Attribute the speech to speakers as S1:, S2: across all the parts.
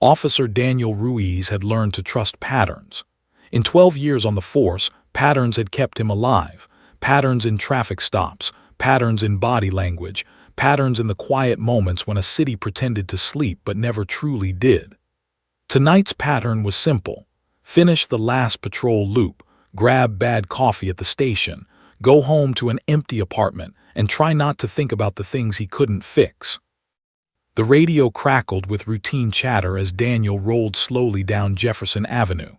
S1: Officer Daniel Ruiz had learned to trust patterns. In 12 years on the force, patterns had kept him alive. Patterns in traffic stops, patterns in body language, patterns in the quiet moments when a city pretended to sleep but never truly did. Tonight's pattern was simple. Finish the last patrol loop, grab bad coffee at the station, go home to an empty apartment, and try not to think about the things he couldn't fix. The radio crackled with routine chatter as Daniel rolled slowly down Jefferson Avenue.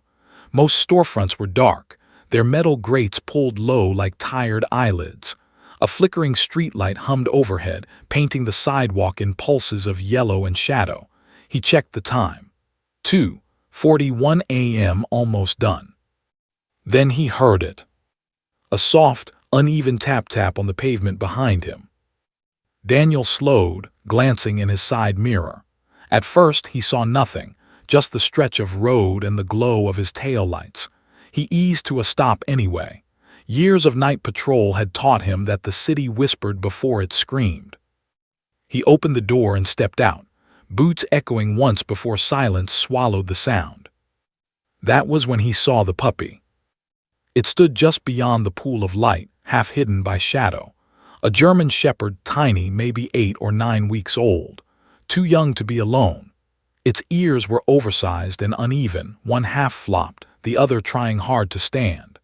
S1: Most storefronts were dark, their metal grates pulled low like tired eyelids. A flickering streetlight hummed overhead, painting the sidewalk in pulses of yellow and shadow. He checked the time. 2:41 a.m. almost done. Then he heard it. A soft, uneven tap-tap on the pavement behind him. Daniel slowed, glancing in his side mirror. At first he saw nothing, just the stretch of road and the glow of his taillights. He eased to a stop anyway. Years of night patrol had taught him that the city whispered before it screamed. He opened the door and stepped out, boots echoing once before silence swallowed the sound. That was when he saw the puppy. It stood just beyond the pool of light, half hidden by shadow. A German shepherd, tiny, maybe 8 or 9 weeks old, too young to be alone. Its ears were oversized and uneven, one half flopped, the other trying hard to stand.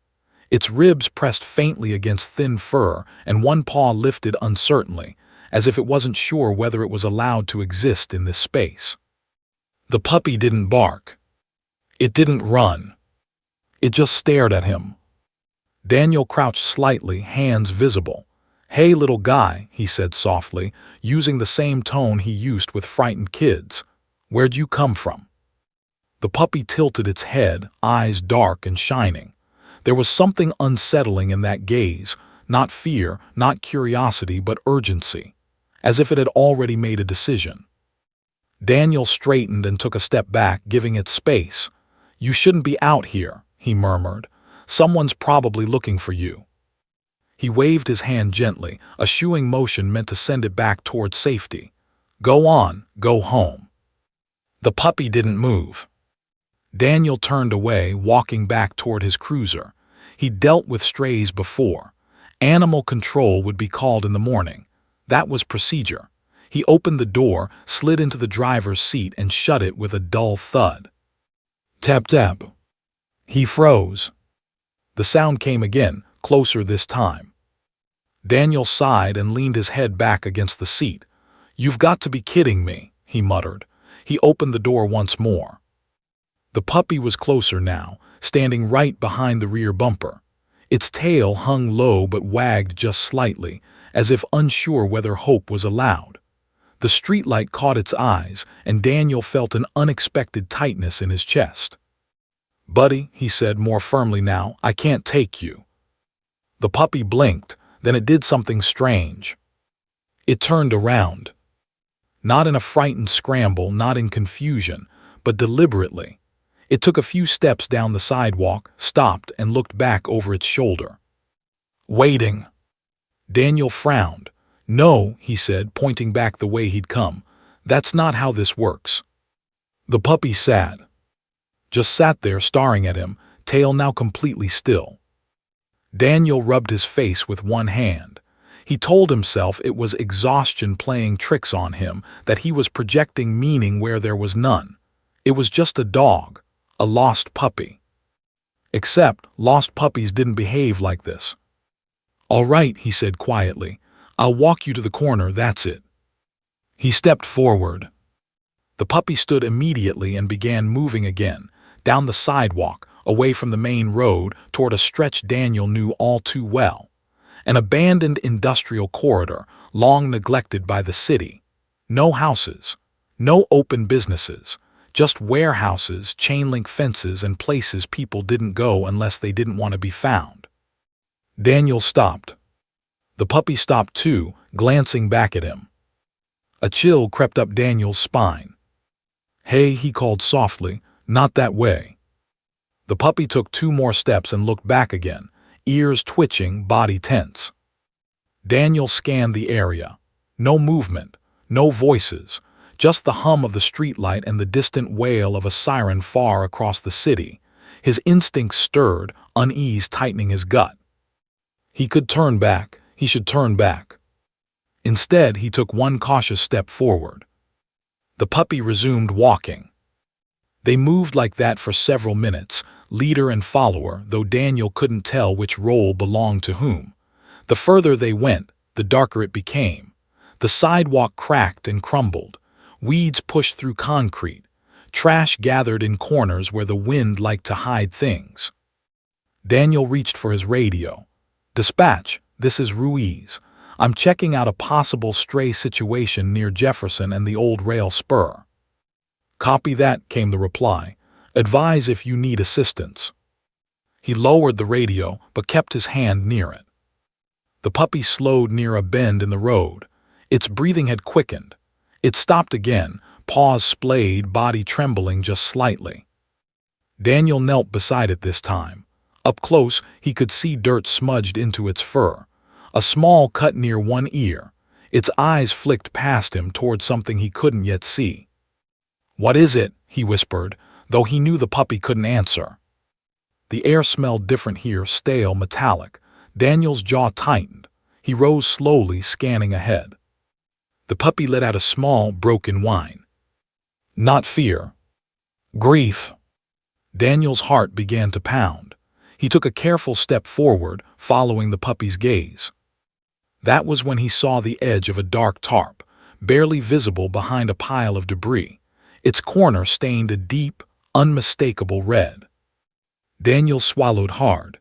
S1: Its ribs pressed faintly against thin fur, and one paw lifted uncertainly, as if it wasn't sure whether it was allowed to exist in this space. The puppy didn't bark. It didn't run. It just stared at him. Daniel crouched slightly, hands visible. "Hey, little guy," he said softly, using the same tone he used with frightened kids. "Where'd you come from?" The puppy tilted its head, eyes dark and shining. There was something unsettling in that gaze, not fear, not curiosity, but urgency, as if it had already made a decision. Daniel straightened and took a step back, giving it space. "You shouldn't be out here," he murmured. "Someone's probably looking for you." He waved his hand gently, a shooing motion meant to send it back towards safety. "Go on, go home." The puppy didn't move. Daniel turned away, walking back toward his cruiser. He'd dealt with strays before. Animal control would be called in the morning. That was procedure. He opened the door, slid into the driver's seat, and shut it with a dull thud. Tap tap. He froze. The sound came again, closer this time. Daniel sighed and leaned his head back against the seat. "You've got to be kidding me," he muttered. He opened the door once more. The puppy was closer now, standing right behind the rear bumper. Its tail hung low but wagged just slightly, as if unsure whether hope was allowed. The streetlight caught its eyes, and Daniel felt an unexpected tightness in his chest. "Buddy," he said more firmly now, "I can't take you." The puppy blinked, then it did something strange. It turned around. Not in a frightened scramble, not in confusion, but deliberately. It took a few steps down the sidewalk, stopped, and looked back over its shoulder. "Waiting." Daniel frowned. "No," he said, pointing back the way he'd come. "That's not how this works." The puppy sat. Just sat there staring at him, tail now completely still. Daniel rubbed his face with one hand. He told himself it was exhaustion playing tricks on him, that he was projecting meaning where there was none. It was just a dog, a lost puppy. Except lost puppies didn't behave like this. "All right," he said quietly. "I'll walk you to the corner, that's it." He stepped forward. The puppy stood immediately and began moving again, down the sidewalk, away from the main road, toward a stretch Daniel knew all too well. An abandoned industrial corridor, long neglected by the city. No houses, no open businesses, just warehouses, chain-link fences, and places people didn't go unless they didn't want to be found. Daniel stopped. The puppy stopped too, glancing back at him. A chill crept up Daniel's spine. "Hey," he called softly, "not that way." The puppy took 2 more steps and looked back again, ears twitching, body tense. Daniel scanned the area. No movement, no voices, just the hum of the streetlight and the distant wail of a siren far across the city. His instincts stirred, unease tightening his gut. He could turn back. He should turn back. Instead, he took one cautious step forward. The puppy resumed walking. They moved like that for several minutes, leader and follower, though Daniel couldn't tell which role belonged to whom. The further they went, the darker it became. The sidewalk cracked and crumbled. Weeds pushed through concrete. Trash gathered in corners where the wind liked to hide things. Daniel reached for his radio. "Dispatch, this is Ruiz. I'm checking out a possible stray situation near Jefferson and the old rail spur." "Copy that," came the reply. "Advise if you need assistance." He lowered the radio, but kept his hand near it. The puppy slowed near a bend in the road. Its breathing had quickened. It stopped again, paws splayed, body trembling just slightly. Daniel knelt beside it this time. Up close, he could see dirt smudged into its fur. A small cut near one ear. Its eyes flicked past him toward something he couldn't yet see. "What is it?" he whispered, though he knew the puppy couldn't answer. The air smelled different here, stale, metallic. Daniel's jaw tightened. He rose slowly, scanning ahead. The puppy let out a small, broken whine. Not fear. Grief. Daniel's heart began to pound. He took a careful step forward, following the puppy's gaze. That was when he saw the edge of a dark tarp, barely visible behind a pile of debris. Its corner stained a deep, unmistakable red. Daniel swallowed hard.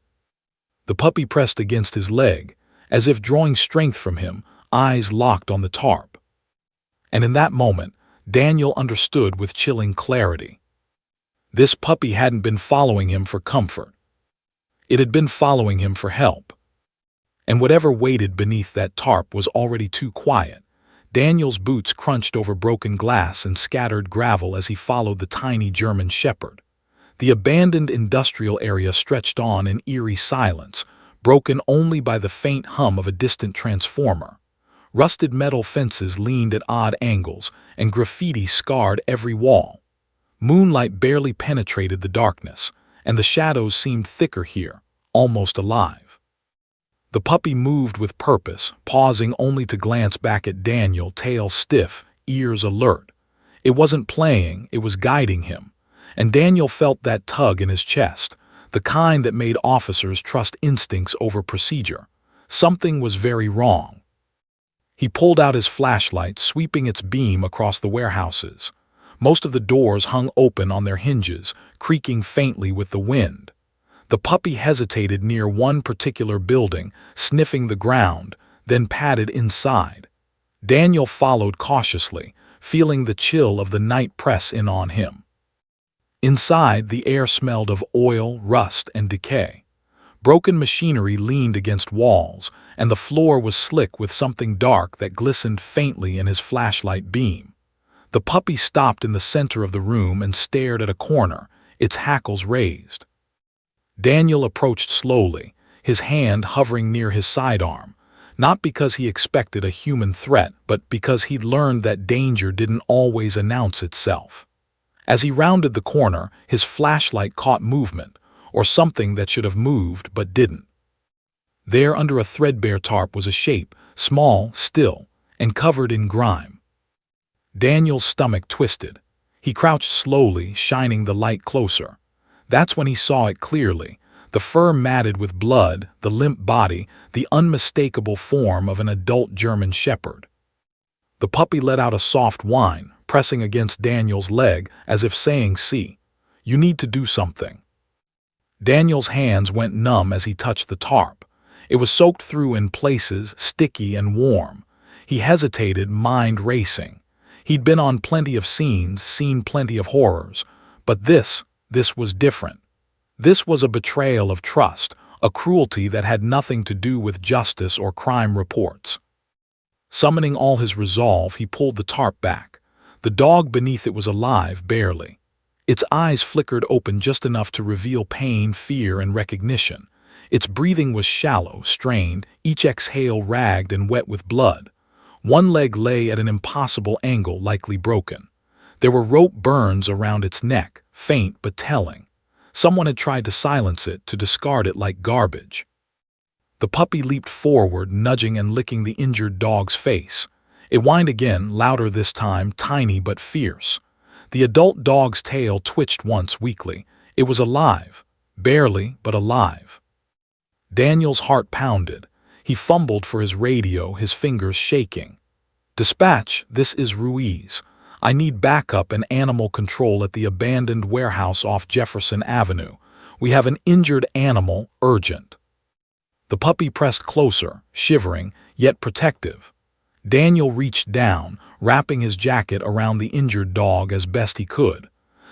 S1: The puppy pressed against his leg, as if drawing strength from him, eyes locked on the tarp. And in that moment, Daniel understood with chilling clarity. This puppy hadn't been following him for comfort. It had been following him for help. And whatever waited beneath that tarp was already too quiet. Daniel's boots crunched over broken glass and scattered gravel as he followed the tiny German shepherd. The abandoned industrial area stretched on in eerie silence, broken only by the faint hum of a distant transformer. Rusted metal fences leaned at odd angles, and graffiti scarred every wall. Moonlight barely penetrated the darkness, and the shadows seemed thicker here, almost alive. The puppy moved with purpose, pausing only to glance back at Daniel, tail stiff, ears alert. It wasn't playing, it was guiding him. And Daniel felt that tug in his chest, the kind that made officers trust instincts over procedure. Something was very wrong. He pulled out his flashlight, sweeping its beam across the warehouses. Most of the doors hung open on their hinges, creaking faintly with the wind. The puppy hesitated near one particular building, sniffing the ground, then padded inside. Daniel followed cautiously, feeling the chill of the night press in on him. Inside, the air smelled of oil, rust, and decay. Broken machinery leaned against walls, and the floor was slick with something dark that glistened faintly in his flashlight beam. The puppy stopped in the center of the room and stared at a corner, its hackles raised. Daniel approached slowly, his hand hovering near his sidearm, not because he expected a human threat, but because he'd learned that danger didn't always announce itself. As he rounded the corner, his flashlight caught movement, or something that should have moved but didn't. There under a threadbare tarp was a shape, small, still, and covered in grime. Daniel's stomach twisted. He crouched slowly, shining the light closer. That's when he saw it clearly, the fur matted with blood, the limp body, the unmistakable form of an adult German shepherd. The puppy let out a soft whine, pressing against Daniel's leg as if saying, "See, you need to do something." Daniel's hands went numb as he touched the tarp. It was soaked through in places, sticky and warm. He hesitated, mind racing. He'd been on plenty of scenes, seen plenty of horrors, but this was different. This was a betrayal of trust, a cruelty that had nothing to do with justice or crime reports. Summoning all his resolve, he pulled the tarp back. The dog beneath it was alive, barely. Its eyes flickered open just enough to reveal pain, fear, and recognition. Its breathing was shallow, strained, each exhale ragged and wet with blood. One leg lay at an impossible angle, likely broken. There were rope burns around its neck, faint but telling. Someone had tried to silence it, to discard it like garbage. The puppy leaped forward, nudging and licking the injured dog's face. It whined again, louder this time, tiny but fierce. The adult dog's tail twitched once weakly. It was alive. Barely, but alive. Daniel's heart pounded. He fumbled for his radio, his fingers shaking. "Dispatch, this is Ruiz. I need backup and animal control at the abandoned warehouse off Jefferson Avenue. We have an injured animal, urgent." The puppy pressed closer, shivering, yet protective. Daniel reached down, wrapping his jacket around the injured dog as best he could.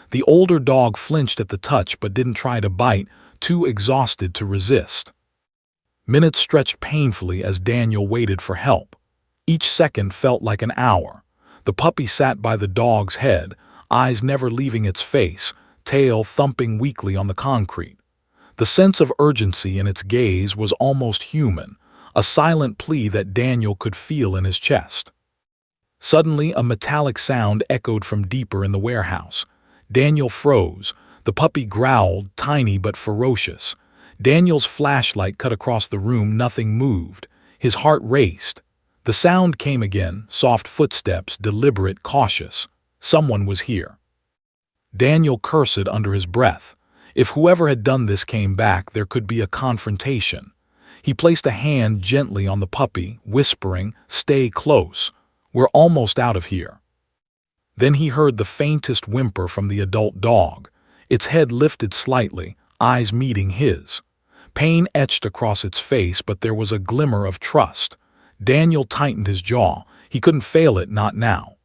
S1: The older dog flinched at the touch but didn't try to bite, too exhausted to resist. Minutes stretched painfully as Daniel waited for help. Each second felt like an hour. The puppy sat by the dog's head, eyes never leaving its face, tail thumping weakly on the concrete. The sense of urgency in its gaze was almost human, a silent plea that Daniel could feel in his chest. Suddenly, a metallic sound echoed from deeper in the warehouse. Daniel froze. The puppy growled, tiny but ferocious. Daniel's flashlight cut across the room, nothing moved. His heart raced. The sound came again, soft footsteps, deliberate, cautious. Someone was here. Daniel cursed under his breath. If whoever had done this came back, there could be a confrontation. He placed a hand gently on the puppy, whispering, "Stay close. We're almost out of here." Then he heard the faintest whimper from the adult dog. Its head lifted slightly, eyes meeting his. Pain etched across its face, but there was a glimmer of trust. Daniel tightened his jaw. He couldn't fail it, not now.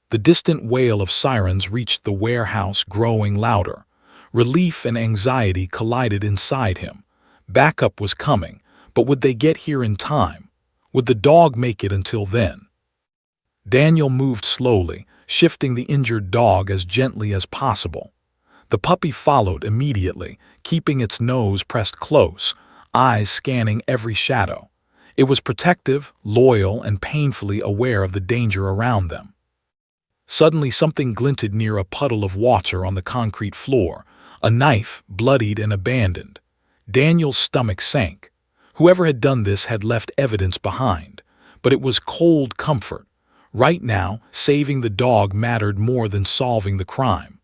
S1: The distant wail of sirens reached the warehouse, growing louder. Relief and anxiety collided inside him. Backup was coming, but would they get here in time? Would the dog make it until then? Daniel moved slowly, shifting the injured dog as gently as possible. The puppy followed immediately, keeping its nose pressed close, eyes scanning every shadow. It was protective, loyal, and painfully aware of the danger around them. Suddenly, something glinted near a puddle of water on the concrete floor, a knife, bloodied and abandoned. Daniel's stomach sank. Whoever had done this had left evidence behind, but it was cold comfort. Right now, saving the dog mattered more than solving the crime.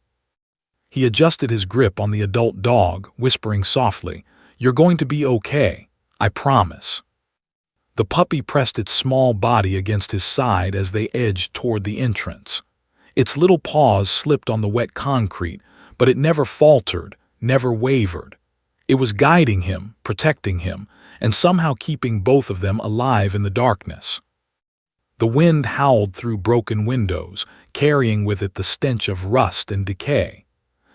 S1: He adjusted his grip on the adult dog, whispering softly, "You're going to be okay, I promise." The puppy pressed its small body against his side as they edged toward the entrance. Its little paws slipped on the wet concrete, but it never faltered, never wavered. It was guiding him, protecting him, and somehow keeping both of them alive in the darkness. The wind howled through broken windows, carrying with it the stench of rust and decay.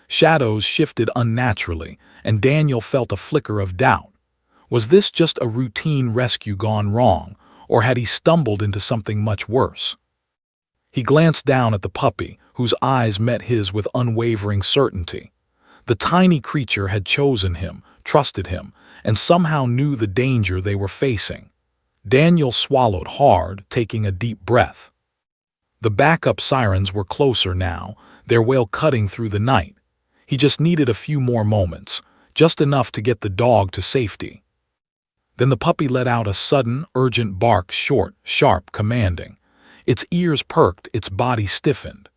S1: Shadows shifted unnaturally, and Daniel felt a flicker of doubt. Was this just a routine rescue gone wrong, or had he stumbled into something much worse? He glanced down at the puppy, whose eyes met his with unwavering certainty. The tiny creature had chosen him, trusted him, and somehow knew the danger they were facing. Daniel swallowed hard, taking a deep breath. The backup sirens were closer now, their wail cutting through the night. He just needed a few more moments, just enough to get the dog to safety. Then the puppy let out a sudden, urgent bark, short, sharp, commanding. Its ears perked, its body stiffened.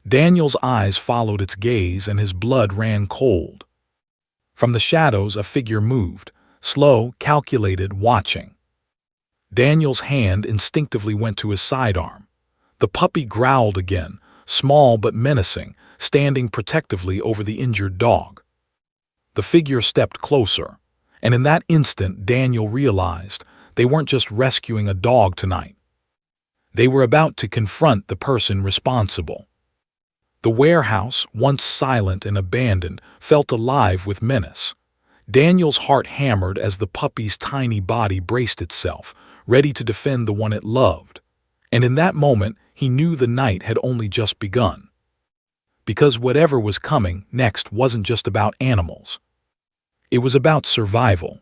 S1: Daniel's eyes followed its gaze, and his blood ran cold. From the shadows, a figure moved, slow, calculated, watching. Daniel's hand instinctively went to his sidearm. The puppy growled again, small but menacing, standing protectively over the injured dog. The figure stepped closer, and in that instant Daniel realized they weren't just rescuing a dog tonight. They were about to confront the person responsible. The warehouse, once silent and abandoned, felt alive with menace. Daniel's heart hammered as the puppy's tiny body braced itself, ready to defend the one it loved. And in that moment, he knew the night had only just begun. Because whatever was coming next wasn't just about animals. It was about survival.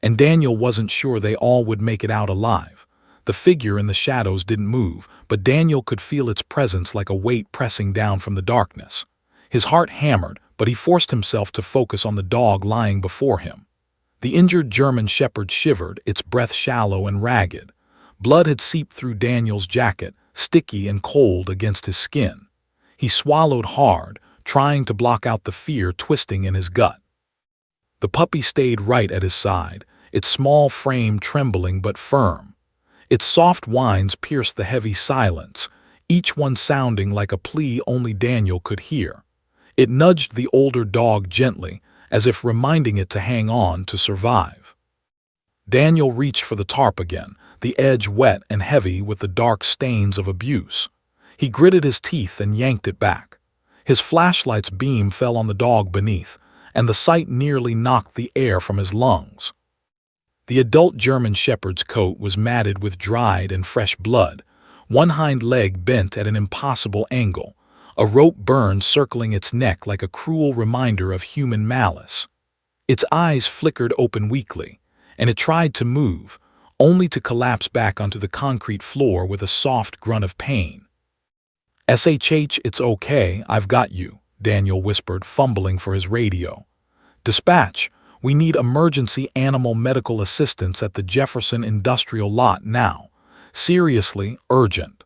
S1: And Daniel wasn't sure they all would make it out alive. The figure in the shadows didn't move, but Daniel could feel its presence like a weight pressing down from the darkness. His heart hammered, but he forced himself to focus on the dog lying before him. The injured German shepherd shivered, its breath shallow and ragged. Blood had seeped through Daniel's jacket, sticky and cold against his skin. He swallowed hard, trying to block out the fear twisting in his gut. The puppy stayed right at his side, its small frame trembling but firm. Its soft whines pierced the heavy silence, each one sounding like a plea only Daniel could hear. It nudged the older dog gently, as if reminding it to hang on to survive. Daniel reached for the tarp again, the edge wet and heavy with the dark stains of abuse. He gritted his teeth and yanked it back. His flashlight's beam fell on the dog beneath, and the sight nearly knocked the air from his lungs. The adult German shepherd's coat was matted with dried and fresh blood, one hind leg bent at an impossible angle, a rope burn circling its neck like a cruel reminder of human malice. Its eyes flickered open weakly, and it tried to move, only to collapse back onto the concrete floor with a soft grunt of pain. "SHH, it's okay, I've got you," Daniel whispered, fumbling for his radio. "Dispatch, we need emergency animal medical assistance at the Jefferson Industrial Lot now. Seriously, urgent."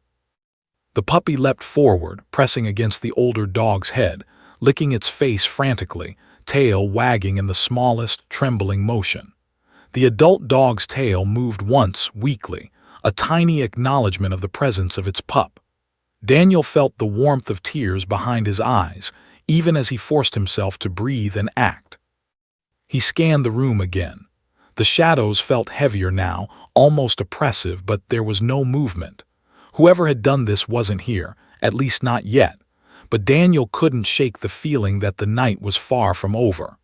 S1: The puppy leapt forward, pressing against the older dog's head, licking its face frantically, tail wagging in the smallest, trembling motion. The adult dog's tail moved once, weakly, a tiny acknowledgement of the presence of its pup. Daniel felt the warmth of tears behind his eyes, even as he forced himself to breathe and act. He scanned the room again. The shadows felt heavier now, almost oppressive, but there was no movement. Whoever had done this wasn't here, at least not yet, but Daniel couldn't shake the feeling that the night was far from over.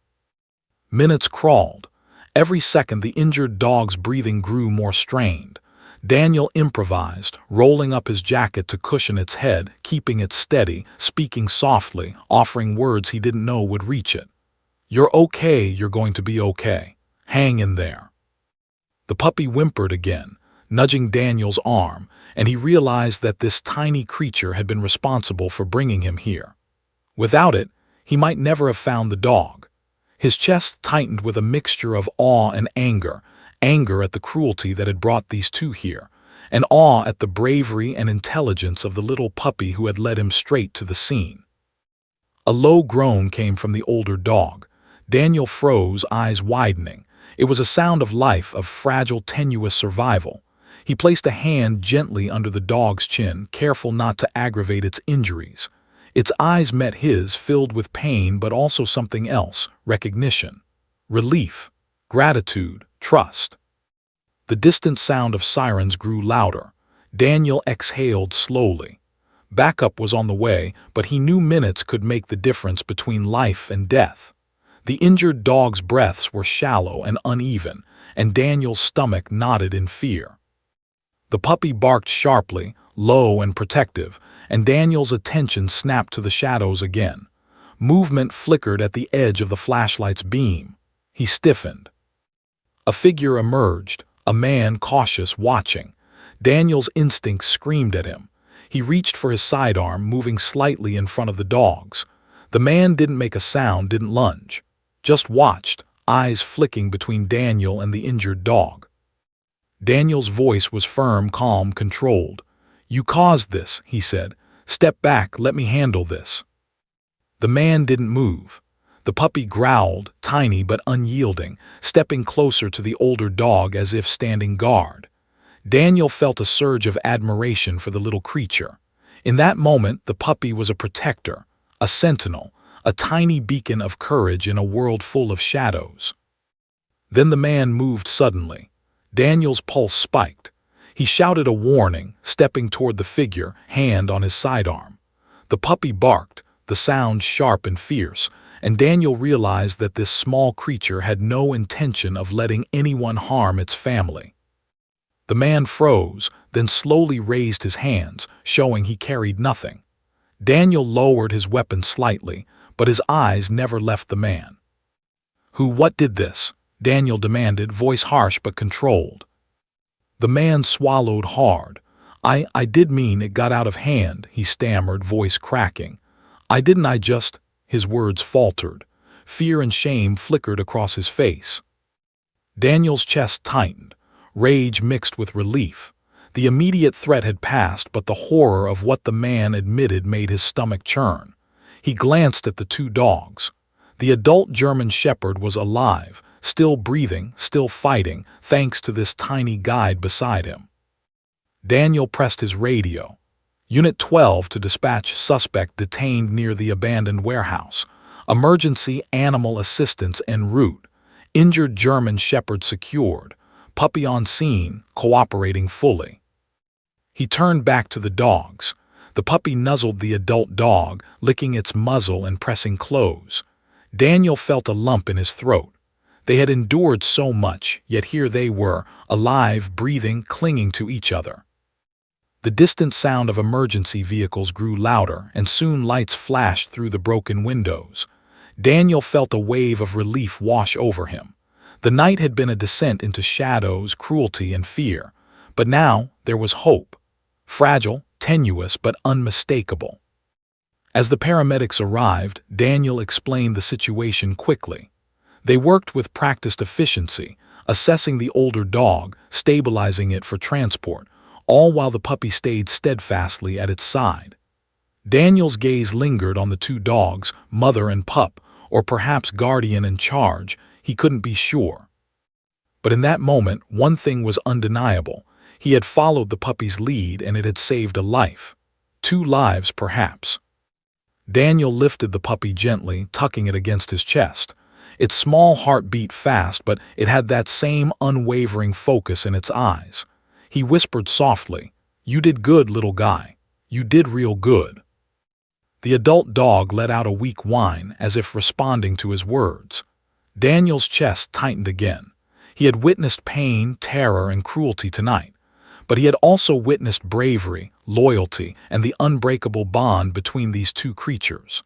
S1: Minutes crawled. Every second the injured dog's breathing grew more strained. Daniel improvised, rolling up his jacket to cushion its head, keeping it steady, speaking softly, offering words he didn't know would reach it. "You're okay, you're going to be okay. Hang in there." The puppy whimpered again, nudging Daniel's arm, and he realized that this tiny creature had been responsible for bringing him here. Without it, he might never have found the dog. His chest tightened with a mixture of awe and anger at the cruelty that had brought these two here, and awe at the bravery and intelligence of the little puppy who had led him straight to the scene. A low groan came from the older dog. Daniel froze, eyes widening. It was a sound of life, of fragile, tenuous survival. He placed a hand gently under the dog's chin, careful not to aggravate its injuries. Its eyes met his, filled with pain but also something else, recognition, relief, gratitude, trust. The distant sound of sirens grew louder. Daniel exhaled slowly. Backup was on the way, but he knew minutes could make the difference between life and death. The injured dog's breaths were shallow and uneven, and Daniel's stomach knotted in fear. The puppy barked sharply, low and protective, and Daniel's attention snapped to the shadows again. Movement flickered at the edge of the flashlight's beam. He stiffened. A figure emerged, a man cautious, watching. Daniel's instincts screamed at him. He reached for his sidearm, moving slightly in front of the dog's. The man didn't make a sound, didn't lunge. Just watched, eyes flicking between Daniel and the injured dog. Daniel's voice was firm, calm, controlled. "You caused this," he said. "Step back, let me handle this." The man didn't move. The puppy growled, tiny but unyielding, stepping closer to the older dog as if standing guard. Daniel felt a surge of admiration for the little creature. In that moment, the puppy was a protector, a sentinel, a tiny beacon of courage in a world full of shadows. Then the man moved suddenly. Daniel's pulse spiked. He shouted a warning, stepping toward the figure, hand on his sidearm. The puppy barked, the sound sharp and fierce, and Daniel realized that this small creature had no intention of letting anyone harm its family. The man froze, then slowly raised his hands, showing he carried nothing. Daniel lowered his weapon slightly, but his eyes never left the man. What did this?" Daniel demanded, voice harsh but controlled. The man swallowed hard. I did mean it got out of hand, he stammered, voice cracking. I just, his words faltered. Fear and shame flickered across his face. Daniel's chest tightened, rage mixed with relief. The immediate threat had passed, but the horror of what the man admitted made his stomach churn. He glanced at the two dogs. The adult German Shepherd was alive, still breathing, still fighting, thanks to this tiny guide beside him. Daniel pressed his radio. Unit 12 to dispatch suspect detained near the abandoned warehouse. Emergency animal assistance en route. Injured German Shepherd secured. Puppy on scene, cooperating fully. He turned back to the dogs. The puppy nuzzled the adult dog, licking its muzzle and pressing close. Daniel felt a lump in his throat. They had endured so much, yet here they were, alive, breathing, clinging to each other. The distant sound of emergency vehicles grew louder, and soon lights flashed through the broken windows. Daniel felt a wave of relief wash over him. The night had been a descent into shadows, cruelty, and fear, but now there was hope. Fragile, tenuous, but unmistakable. As the paramedics arrived, Daniel explained the situation quickly. They worked with practiced efficiency, assessing the older dog, stabilizing it for transport, all while the puppy stayed steadfastly at its side. Daniel's gaze lingered on the two dogs, mother and pup, or perhaps guardian and charge, he couldn't be sure. But in that moment, one thing was undeniable. He had followed the puppy's lead and it had saved a life. 2 lives, perhaps. Daniel lifted the puppy gently, tucking it against his chest. Its small heart beat fast, but it had that same unwavering focus in its eyes. He whispered softly, "You did good, little guy. You did real good." The adult dog let out a weak whine, as if responding to his words. Daniel's chest tightened again. He had witnessed pain, terror, and cruelty tonight, but he had also witnessed bravery, loyalty, and the unbreakable bond between these two creatures.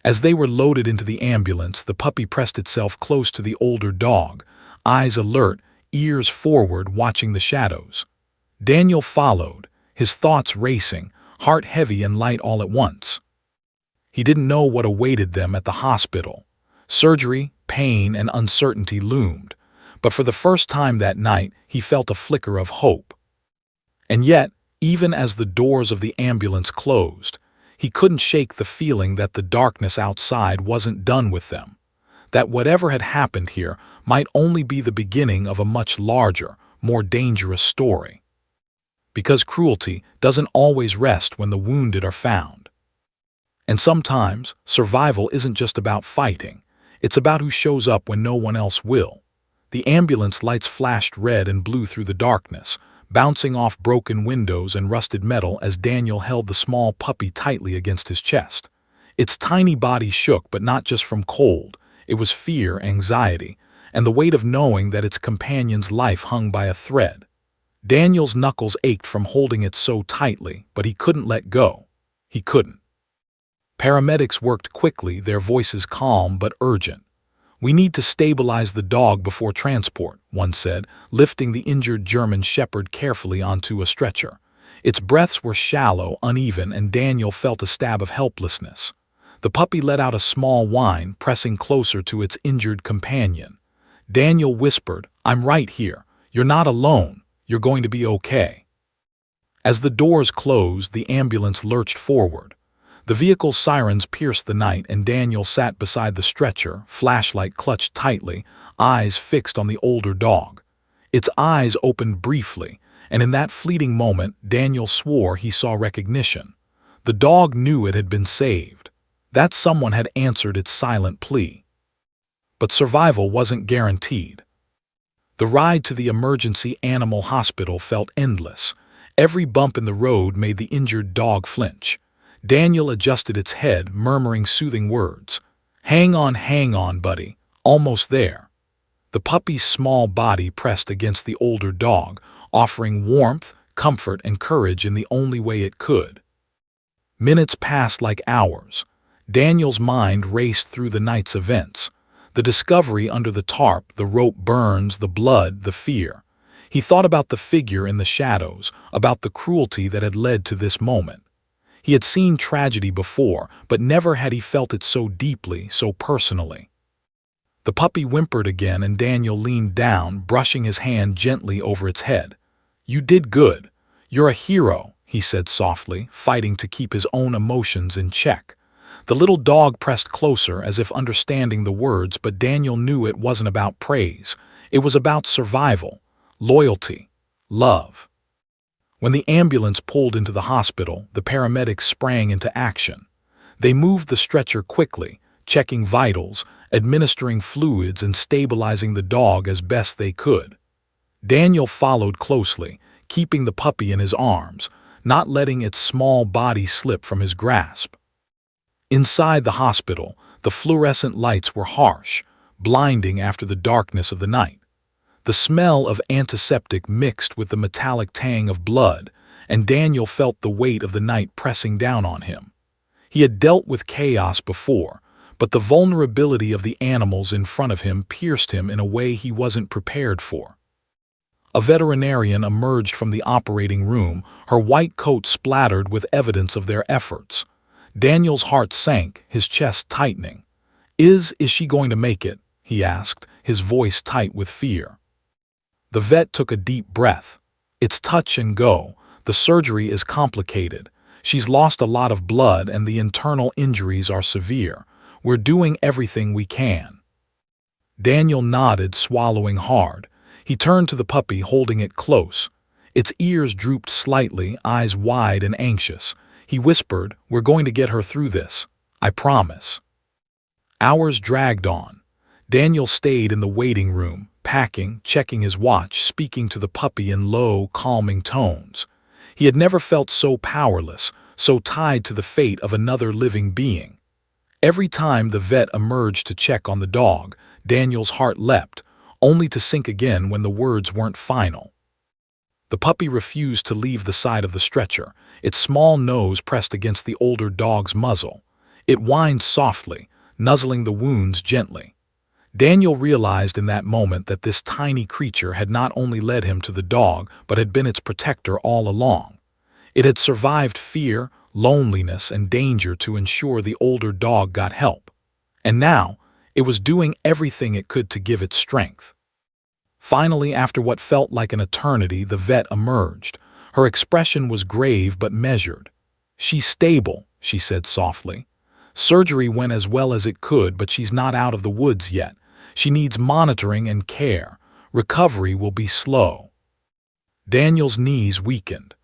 S1: As they were loaded into the ambulance, the puppy pressed itself close to the older dog, eyes alert, ears forward, watching the shadows. Daniel followed, his thoughts racing, heart heavy and light all at once. He didn't know what awaited them at the hospital. Surgery, pain, and uncertainty loomed, but for the first time that night he felt a flicker of hope. And yet, even as the doors of the ambulance closed, he couldn't shake the feeling that the darkness outside wasn't done with them, that whatever had happened here might only be the beginning of a much larger, more dangerous story. Because cruelty doesn't always rest when the wounded are found. And sometimes, survival isn't just about fighting, it's about who shows up when no one else will. The ambulance lights flashed red and blue through the darkness, bouncing off broken windows and rusted metal as Daniel held the small puppy tightly against his chest. Its tiny body shook, but not just from cold. It was fear, anxiety, and the weight of knowing that its companion's life hung by a thread. Daniel's knuckles ached from holding it so tightly, but he couldn't let go. He couldn't. Paramedics worked quickly, their voices calm but urgent. "We need to stabilize the dog before transport," one said, lifting the injured German Shepherd carefully onto a stretcher. Its breaths were shallow, uneven, and Daniel felt a stab of helplessness. The puppy let out a small whine, pressing closer to its injured companion. Daniel whispered, "I'm right here. You're not alone. You're going to be okay." As the doors closed, the ambulance lurched forward. The vehicle's sirens pierced the night, and Daniel sat beside the stretcher, flashlight clutched tightly, eyes fixed on the older dog. Its eyes opened briefly, and in that fleeting moment, Daniel swore he saw recognition. The dog knew it had been saved. That someone had answered its silent plea. But survival wasn't guaranteed. The ride to the emergency animal hospital felt endless. Every bump in the road made the injured dog flinch. Daniel adjusted its head, murmuring soothing words. Hang on, buddy. Almost there." The puppy's small body pressed against the older dog, offering warmth, comfort, and courage in the only way it could. Minutes passed like hours. Daniel's mind raced through the night's events. The discovery under the tarp, the rope burns, the blood, the fear. He thought about the figure in the shadows, about the cruelty that had led to this moment. He had seen tragedy before, but never had he felt it so deeply, so personally. The puppy whimpered again, and Daniel leaned down, brushing his hand gently over its head. "You did good. You're a hero," he said softly, fighting to keep his own emotions in check. The little dog pressed closer as if understanding the words, but Daniel knew it wasn't about praise. It was about survival, loyalty, love. When the ambulance pulled into the hospital, the paramedics sprang into action. They moved the stretcher quickly, checking vitals, administering fluids, and stabilizing the dog as best they could. Daniel followed closely, keeping the puppy in his arms, not letting its small body slip from his grasp. Inside the hospital, the fluorescent lights were harsh, blinding after the darkness of the night. The smell of antiseptic mixed with the metallic tang of blood, and Daniel felt the weight of the night pressing down on him. He had dealt with chaos before, but the vulnerability of the animals in front of him pierced him in a way he wasn't prepared for. A veterinarian emerged from the operating room, her white coat splattered with evidence of their efforts. Daniel's heart sank, his chest tightening. Is she going to make it?" he asked, his voice tight with fear. The vet took a deep breath. "It's touch and go. The surgery is complicated. She's lost a lot of blood and the internal injuries are severe. We're doing everything we can." Daniel nodded, swallowing hard. He turned to the puppy, holding it close. Its ears drooped slightly, eyes wide and anxious. He whispered, "We're going to get her through this. I promise." Hours dragged on. Daniel stayed in the waiting room, packing, checking his watch, speaking to the puppy in low, calming tones. He had never felt so powerless, so tied to the fate of another living being. Every time the vet emerged to check on the dog, Daniel's heart leapt, only to sink again when the words weren't final. The puppy refused to leave the side of the stretcher, its small nose pressed against the older dog's muzzle. It whined softly, nuzzling the wounds gently. Daniel realized in that moment that this tiny creature had not only led him to the dog, but had been its protector all along. It had survived fear, loneliness, and danger to ensure the older dog got help. And now, it was doing everything it could to give it strength. Finally, after what felt like an eternity, the vet emerged. Her expression was grave but measured. "She's stable," she said softly. "Surgery went as well as it could, but she's not out of the woods yet. She needs monitoring and care. Recovery will be slow." Daniel's knees weakened.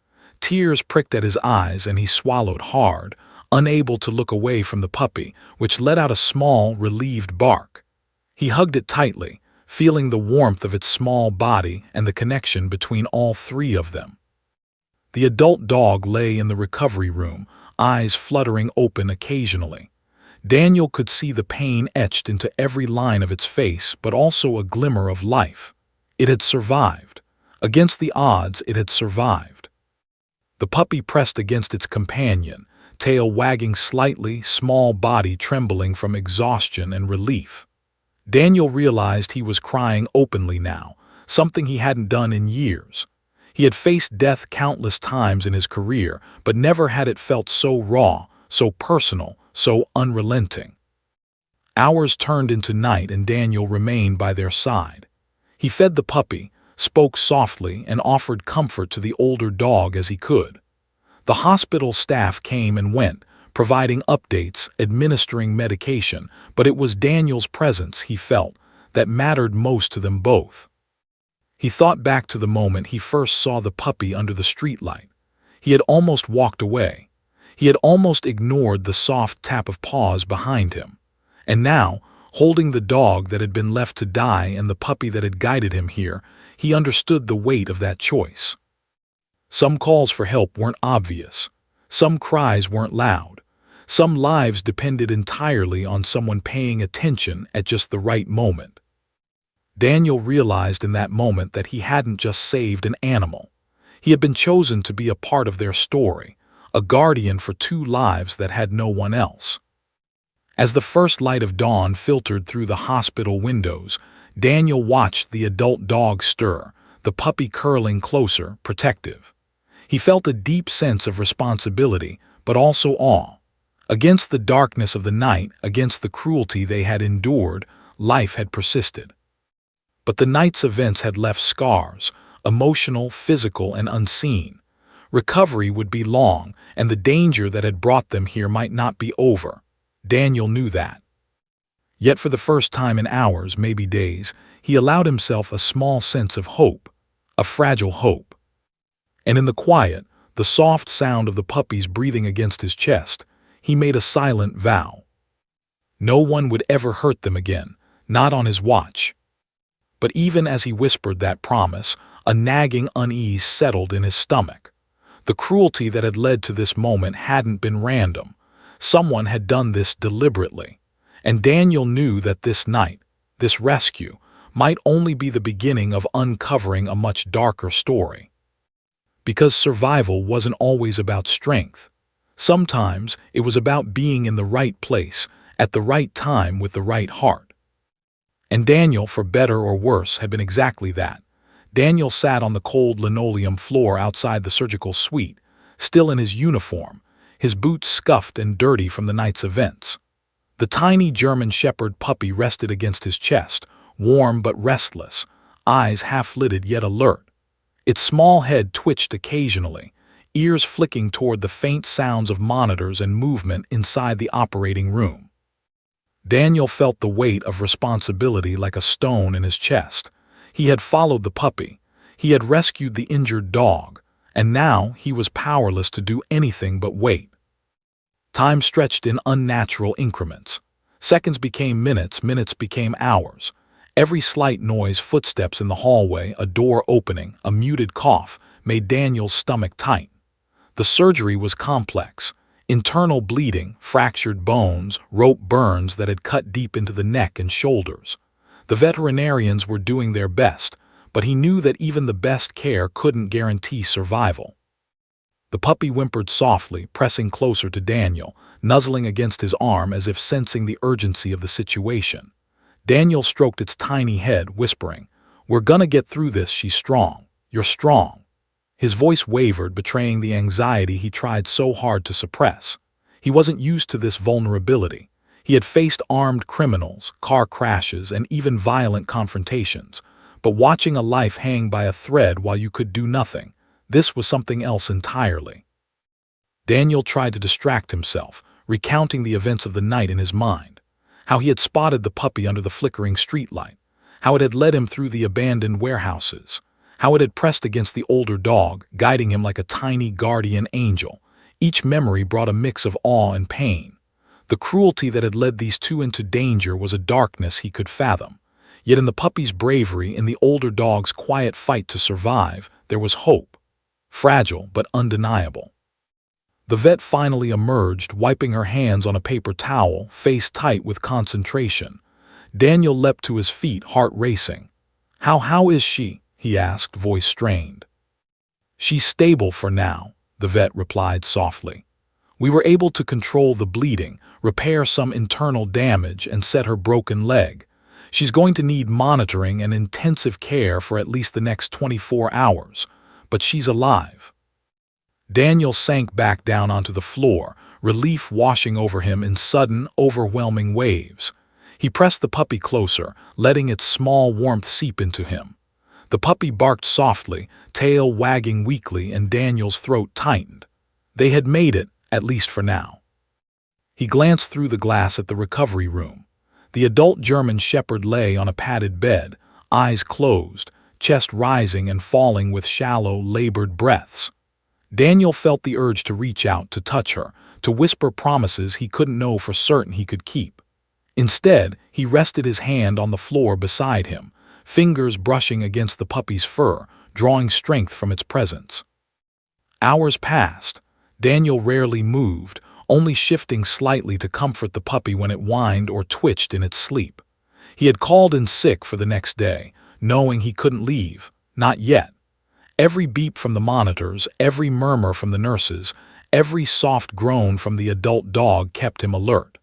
S1: Tears pricked at his eyes and he swallowed hard, unable to look away from the puppy, which let out a small, relieved bark. He hugged it tightly, feeling the warmth of its small body and the connection between all three of them. The adult dog lay in the recovery room, eyes fluttering open occasionally. Daniel could see the pain etched into every line of its face, but also a glimmer of life. It had survived. Against the odds, it had survived. The puppy pressed against its companion, tail wagging slightly, small body trembling from exhaustion and relief. Daniel realized he was crying openly now, something he hadn't done in years. He had faced death countless times in his career, but never had it felt so raw, so personal, so unrelenting. Hours turned into night and Daniel remained by their side. He fed the puppy, spoke softly, and offered comfort to the older dog as he could. The hospital staff came and went, providing updates, administering medication, but it was Daniel's presence, he felt, that mattered most to them both. He thought back to the moment he first saw the puppy under the streetlight. He had almost walked away. He had almost ignored the soft tap of paws behind him. And now, holding the dog that had been left to die and the puppy that had guided him here, he understood the weight of that choice. Some calls for help weren't obvious. Some cries weren't loud. Some lives depended entirely on someone paying attention at just the right moment. Daniel realized in that moment that he hadn't just saved an animal. He had been chosen to be a part of their story, a guardian for two lives that had no one else. As the first light of dawn filtered through the hospital windows, Daniel watched the adult dog stir, the puppy curling closer, protective. He felt a deep sense of responsibility, but also awe. Against the darkness of the night, against the cruelty they had endured, life had persisted. But the night's events had left scars, emotional, physical, and unseen. Recovery would be long, and the danger that had brought them here might not be over. Daniel knew that. Yet for the first time in hours, maybe days, he allowed himself a small sense of hope, a fragile hope. And in the quiet, the soft sound of the puppies breathing against his chest, he made a silent vow. No one would ever hurt them again, not on his watch. But even as he whispered that promise, a nagging unease settled in his stomach. The cruelty that had led to this moment hadn't been random. Someone had done this deliberately. And Daniel knew that this night, this rescue, might only be the beginning of uncovering a much darker story. Because survival wasn't always about strength. Sometimes it was about being in the right place, at the right time with the right heart. And Daniel, for better or worse, had been exactly that. Daniel sat on the cold linoleum floor outside the surgical suite, still in his uniform, his boots scuffed and dirty from the night's events. The tiny German Shepherd puppy rested against his chest, warm but restless, eyes half-lidded yet alert. Its small head twitched occasionally, ears flicking toward the faint sounds of monitors and movement inside the operating room. Daniel felt the weight of responsibility like a stone in his chest. He had followed the puppy, he had rescued the injured dog, and now he was powerless to do anything but wait. Time stretched in unnatural increments. Seconds became minutes, minutes became hours. Every slight noise, footsteps in the hallway, a door opening, a muted cough, made Daniel's stomach tight. The surgery was complex. Internal bleeding, fractured bones, rope burns that had cut deep into the neck and shoulders. The veterinarians were doing their best, but he knew that even the best care couldn't guarantee survival. The puppy whimpered softly, pressing closer to Daniel, nuzzling against his arm as if sensing the urgency of the situation. Daniel stroked its tiny head, whispering, "We're gonna get through this, she's strong. You're strong." His voice wavered, betraying the anxiety he tried so hard to suppress. He wasn't used to this vulnerability. He had faced armed criminals, car crashes, and even violent confrontations. But watching a life hang by a thread while you could do nothing, this was something else entirely. Daniel tried to distract himself, recounting the events of the night in his mind. How he had spotted the puppy under the flickering streetlight. How it had led him through the abandoned warehouses. How it had pressed against the older dog, guiding him like a tiny guardian angel. Each memory brought a mix of awe and pain. The cruelty that had led these two into danger was a darkness he could fathom. Yet in the puppy's bravery, in the older dog's quiet fight to survive, there was hope. Fragile but undeniable. The vet finally emerged, wiping her hands on a paper towel, face tight with concentration. Daniel leapt to his feet, heart racing. How is she?" he asked, voice strained. "She's stable for now," the vet replied softly. "We were able to control the bleeding, repair some internal damage, and set her broken leg. She's going to need monitoring and intensive care for at least the next 24 hours, but she's alive." Daniel sank back down onto the floor, relief washing over him in sudden, overwhelming waves. He pressed the puppy closer, letting its small warmth seep into him. The puppy barked softly, tail wagging weakly, and Daniel's throat tightened. They had made it, at least for now. He glanced through the glass at the recovery room. The adult German Shepherd lay on a padded bed, eyes closed, chest rising and falling with shallow, labored breaths. Daniel felt the urge to reach out, to touch her, to whisper promises he couldn't know for certain he could keep. Instead, he rested his hand on the floor beside him, fingers brushing against the puppy's fur, drawing strength from its presence. Hours passed. Daniel rarely moved, only shifting slightly to comfort the puppy when it whined or twitched in its sleep. He had called in sick for the next day, knowing he couldn't leave, not yet. Every beep from the monitors, every murmur from the nurses, every soft groan from the adult dog kept him alert.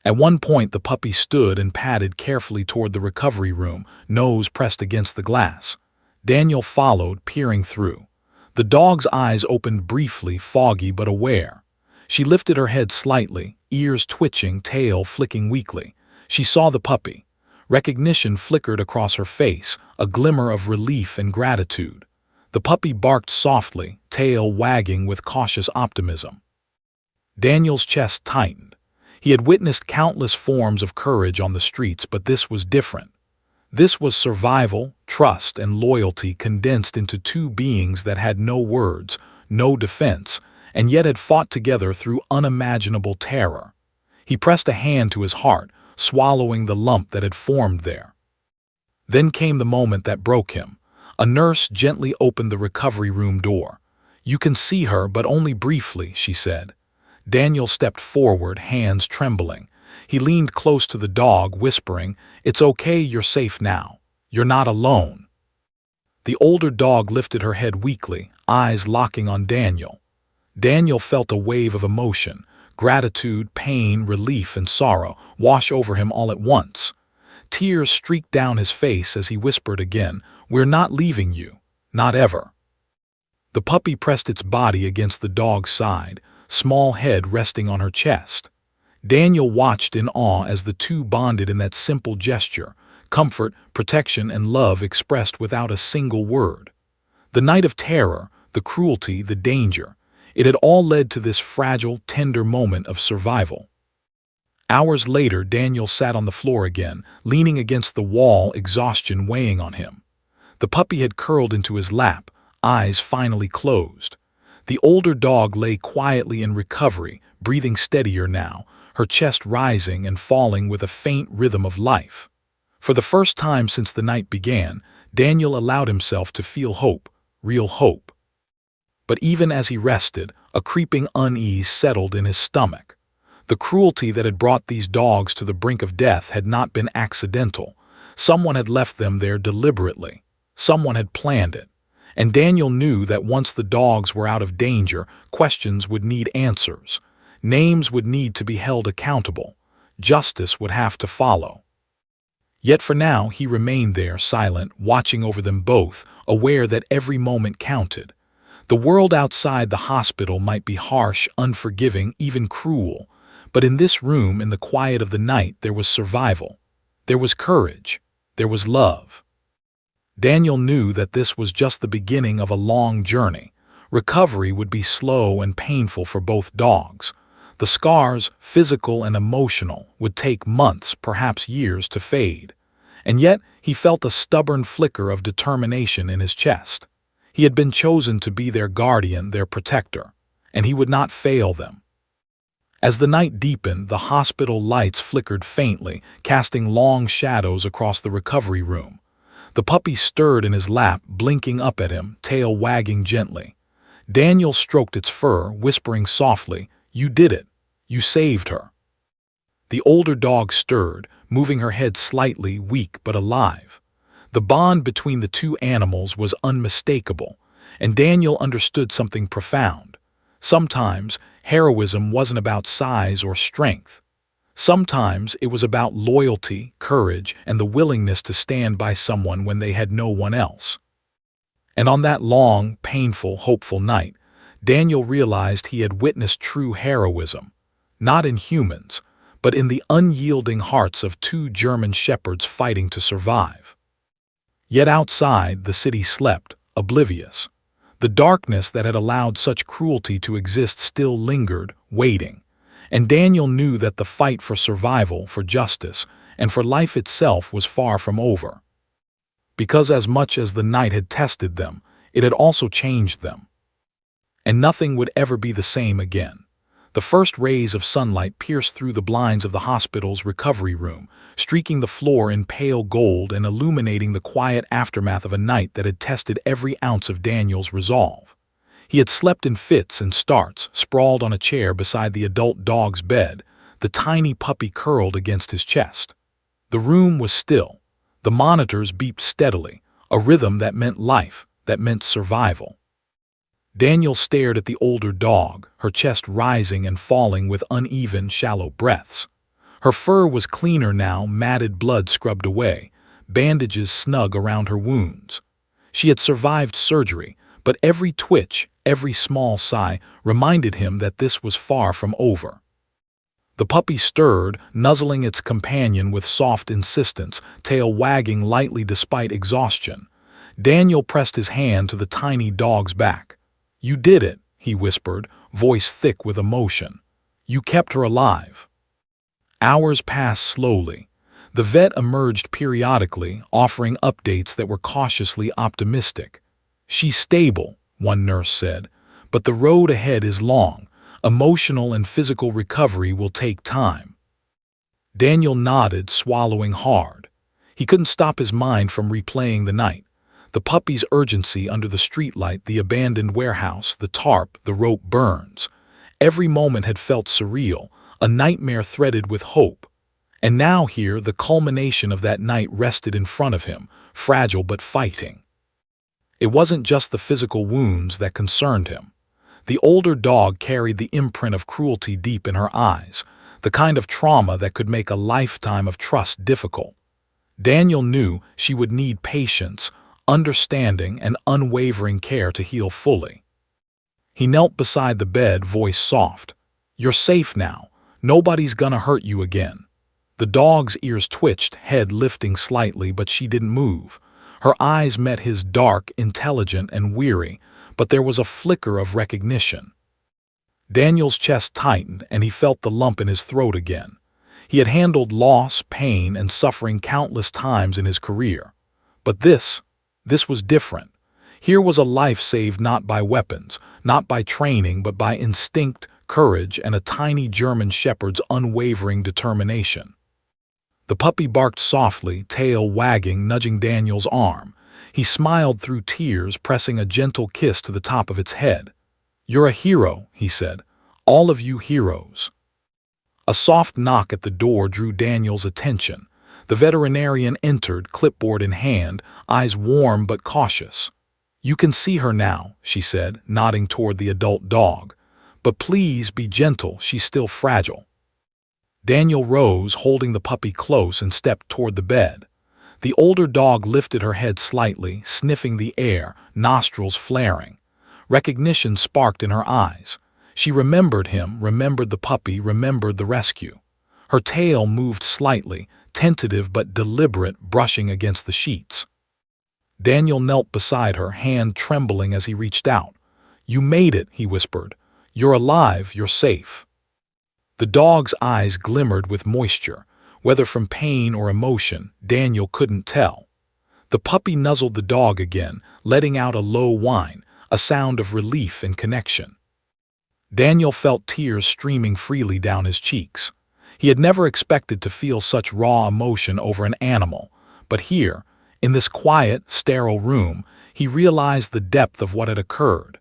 S1: At one point, the puppy stood and padded carefully toward the recovery room, nose pressed against the glass. Daniel followed, peering through. The dog's eyes opened briefly, foggy but aware. She lifted her head slightly, ears twitching, tail flicking weakly. She saw the puppy. Recognition flickered across her face, a glimmer of relief and gratitude. The puppy barked softly, tail wagging with cautious optimism. Daniel's chest tightened. He had witnessed countless forms of courage on the streets, but this was different. This was survival, trust, and loyalty condensed into two beings that had no words, no defense, and yet had fought together through unimaginable terror. He pressed a hand to his heart, swallowing the lump that had formed there. Then came the moment that broke him. A nurse gently opened the recovery room door. "You can see her, but only briefly," she said. Daniel stepped forward, hands trembling. He leaned close to the dog, whispering, "It's okay, you're safe now. You're not alone." The older dog lifted her head weakly, eyes locking on Daniel. Daniel felt a wave of emotion, gratitude, pain, relief, and sorrow wash over him all at once. Tears streaked down his face as he whispered again, "We're not leaving you. Not ever." The puppy pressed its body against the dog's side, small head resting on her chest. Daniel watched in awe as the two bonded in that simple gesture, comfort, protection, and love expressed without a single word. The night of terror, the cruelty, the danger, it had all led to this fragile, tender moment of survival. Hours later, Daniel sat on the floor again, leaning against the wall, exhaustion weighing on him. The puppy had curled into his lap, eyes finally closed. The older dog lay quietly in recovery, breathing steadier now, her chest rising and falling with a faint rhythm of life. For the first time since the night began, Daniel allowed himself to feel hope, real hope. But even as he rested, a creeping unease settled in his stomach. The cruelty that had brought these dogs to the brink of death had not been accidental. Someone had left them there deliberately. Someone had planned it. And Daniel knew that once the dogs were out of danger, questions would need answers. Names would need to be held accountable. Justice would have to follow. Yet for now, he remained there, silent, watching over them both, aware that every moment counted. The world outside the hospital might be harsh, unforgiving, even cruel. But in this room, in the quiet of the night, there was survival. There was courage. There was love. Daniel knew that this was just the beginning of a long journey. Recovery would be slow and painful for both dogs. The scars, physical and emotional, would take months, perhaps years, to fade. And yet, he felt a stubborn flicker of determination in his chest. He had been chosen to be their guardian, their protector, and he would not fail them. As the night deepened, the hospital lights flickered faintly, casting long shadows across the recovery room. The puppy stirred in his lap, blinking up at him, tail wagging gently. Daniel stroked its fur, whispering softly, "You did it. You saved her." The older dog stirred, moving her head slightly, weak but alive. The bond between the two animals was unmistakable, and Daniel understood something profound. Sometimes, heroism wasn't about size or strength. Sometimes it was about loyalty, courage, and the willingness to stand by someone when they had no one else. And on that long, painful, hopeful night, Daniel realized he had witnessed true heroism, not in humans, but in the unyielding hearts of two German shepherds fighting to survive. Yet outside, the city slept, oblivious. The darkness that had allowed such cruelty to exist still lingered, waiting. And Daniel knew that the fight for survival, for justice, and for life itself was far from over. Because as much as the night had tested them, it had also changed them. And nothing would ever be the same again. The first rays of sunlight pierced through the blinds of the hospital's recovery room, streaking the floor in pale gold and illuminating the quiet aftermath of a night that had tested every ounce of Daniel's resolve. He had slept in fits and starts, sprawled on a chair beside the adult dog's bed, the tiny puppy curled against his chest. The room was still. The monitors beeped steadily, a rhythm that meant life, that meant survival. Daniel stared at the older dog, her chest rising and falling with uneven, shallow breaths. Her fur was cleaner now, matted blood scrubbed away, bandages snug around her wounds. She had survived surgery, but every twitch, every small sigh reminded him that this was far from over. The puppy stirred, nuzzling its companion with soft insistence, tail wagging lightly despite exhaustion. Daniel pressed his hand to the tiny dog's back. "You did it," he whispered, voice thick with emotion. "You kept her alive." Hours passed slowly. The vet emerged periodically, offering updates that were cautiously optimistic. "She's stable," one nurse said, "but the road ahead is long. Emotional and physical recovery will take time." Daniel nodded, swallowing hard. He couldn't stop his mind from replaying the night. The puppy's urgency under the streetlight, the abandoned warehouse, the tarp, the rope burns. Every moment had felt surreal, a nightmare threaded with hope. And now here, the culmination of that night rested in front of him, fragile but fighting. It wasn't just the physical wounds that concerned him. The older dog carried the imprint of cruelty deep in her eyes, the kind of trauma that could make a lifetime of trust difficult. Daniel knew she would need patience, understanding, and unwavering care to heal fully. He knelt beside the bed, voice soft. "You're safe now. Nobody's gonna hurt you again." The dog's ears twitched, head lifting slightly, but she didn't move. Her eyes met his, dark, intelligent, and weary, but there was a flicker of recognition. Daniel's chest tightened, and he felt the lump in his throat again. He had handled loss, pain, and suffering countless times in his career. But this was different. Here was a life saved not by weapons, not by training, but by instinct, courage, and a tiny German shepherd's unwavering determination. The puppy barked softly, tail wagging, nudging Daniel's arm. He smiled through tears, pressing a gentle kiss to the top of its head. "You're a hero," he said. "All of you heroes." A soft knock at the door drew Daniel's attention. The veterinarian entered, clipboard in hand, eyes warm but cautious. "You can see her now," she said, nodding toward the adult dog. "But please be gentle, she's still fragile." Daniel rose, holding the puppy close, and stepped toward the bed. The older dog lifted her head slightly, sniffing the air, nostrils flaring. Recognition sparked in her eyes. She remembered him, remembered the puppy, remembered the rescue. Her tail moved slightly, tentative but deliberate, brushing against the sheets. Daniel knelt beside her, hand trembling as he reached out. "You made it," he whispered. "You're alive, you're safe." The dog's eyes glimmered with moisture. Whether from pain or emotion, Daniel couldn't tell. The puppy nuzzled the dog again, letting out a low whine, a sound of relief and connection. Daniel felt tears streaming freely down his cheeks. He had never expected to feel such raw emotion over an animal, but here, in this quiet, sterile room, he realized the depth of what had occurred.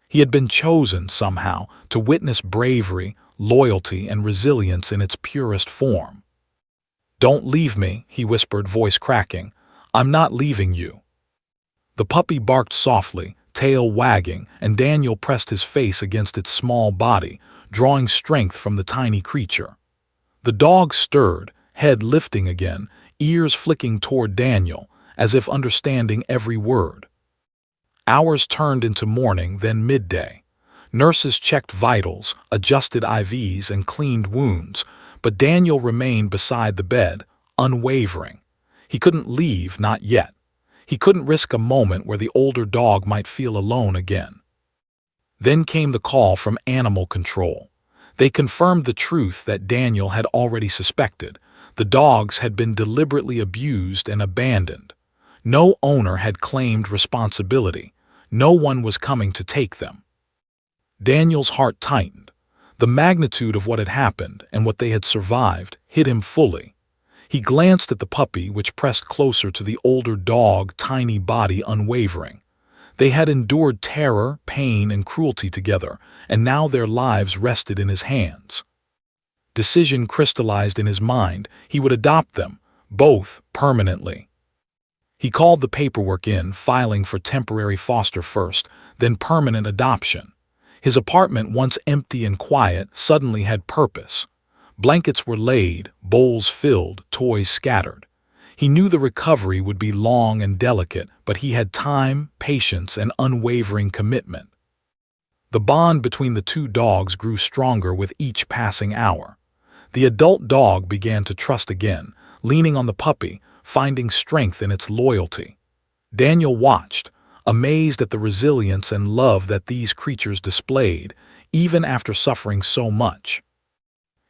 S1: He had been chosen, somehow, to witness bravery, loyalty, and resilience in its purest form. "Don't leave me," he whispered, voice cracking. "I'm not leaving you." The puppy barked softly, tail wagging, and Daniel pressed his face against its small body, drawing strength from the tiny creature. The dog stirred, head lifting again, ears flicking toward Daniel, as if understanding every word. Hours turned into morning, then midday. Nurses checked vitals, adjusted IVs, and cleaned wounds, but Daniel remained beside the bed, unwavering. He couldn't leave, not yet. He couldn't risk a moment where the older dog might feel alone again. Then came the call from animal control. They confirmed the truth that Daniel had already suspected. The dogs had been deliberately abused and abandoned. No owner had claimed responsibility. No one was coming to take them. Daniel's heart tightened. The magnitude of what had happened and what they had survived hit him fully. He glanced at the puppy, which pressed closer to the older dog, tiny body unwavering. They had endured terror, pain, and cruelty together, and now their lives rested in his hands. Decision crystallized in his mind. He would adopt them, both, permanently. He called the paperwork in, filing for temporary foster first, then permanent adoption. His apartment, once empty and quiet, suddenly had purpose. Blankets were laid, bowls filled, toys scattered. He knew the recovery would be long and delicate, but he had time, patience, and unwavering commitment. The bond between the two dogs grew stronger with each passing hour. The adult dog began to trust again, leaning on the puppy, finding strength in its loyalty. Daniel watched, amazed at the resilience and love that these creatures displayed, even after suffering so much.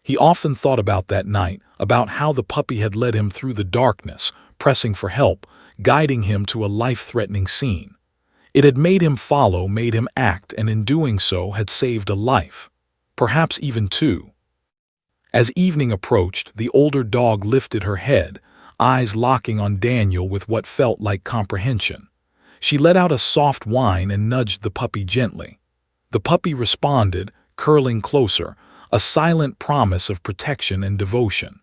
S1: He often thought about that night, about how the puppy had led him through the darkness, pressing for help, guiding him to a life-threatening scene. It had made him follow, made him act, and in doing so had saved a life. Perhaps even two. As evening approached, the older dog lifted her head, eyes locking on Daniel with what felt like comprehension. She let out a soft whine and nudged the puppy gently. The puppy responded, curling closer, a silent promise of protection and devotion.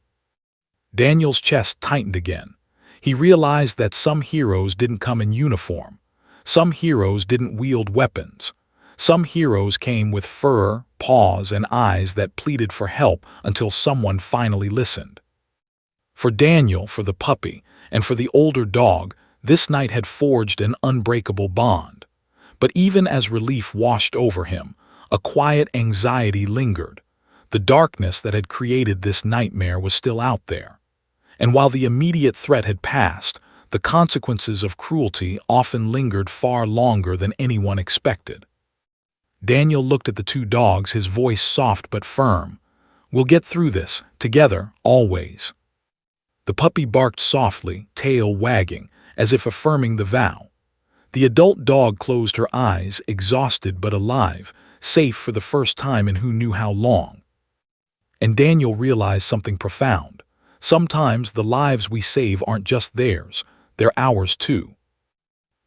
S1: Daniel's chest tightened again. He realized that some heroes didn't come in uniform. Some heroes didn't wield weapons. Some heroes came with fur, paws, and eyes that pleaded for help until someone finally listened. For Daniel, for the puppy, and for the older dog, this night had forged an unbreakable bond. But even as relief washed over him, a quiet anxiety lingered. The darkness that had created this nightmare was still out there. And while the immediate threat had passed, the consequences of cruelty often lingered far longer than anyone expected. Daniel looked at the two dogs, his voice soft but firm. "We'll get through this, together, always." The puppy barked softly, tail wagging, as if affirming the vow. The adult dog closed her eyes, exhausted but alive, safe for the first time in who knew how long. And Daniel realized something profound. Sometimes the lives we save aren't just theirs, they're ours too.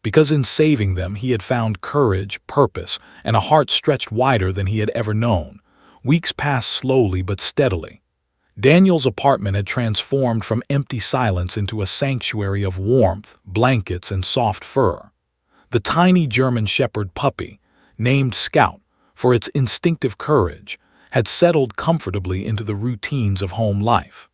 S1: Because in saving them he had found courage, purpose, and a heart stretched wider than he had ever known. Weeks passed slowly but steadily. Daniel's apartment had transformed from empty silence into a sanctuary of warmth, blankets, and soft fur. The tiny German Shepherd puppy, named Scout for its instinctive courage, had settled comfortably into the routines of home life.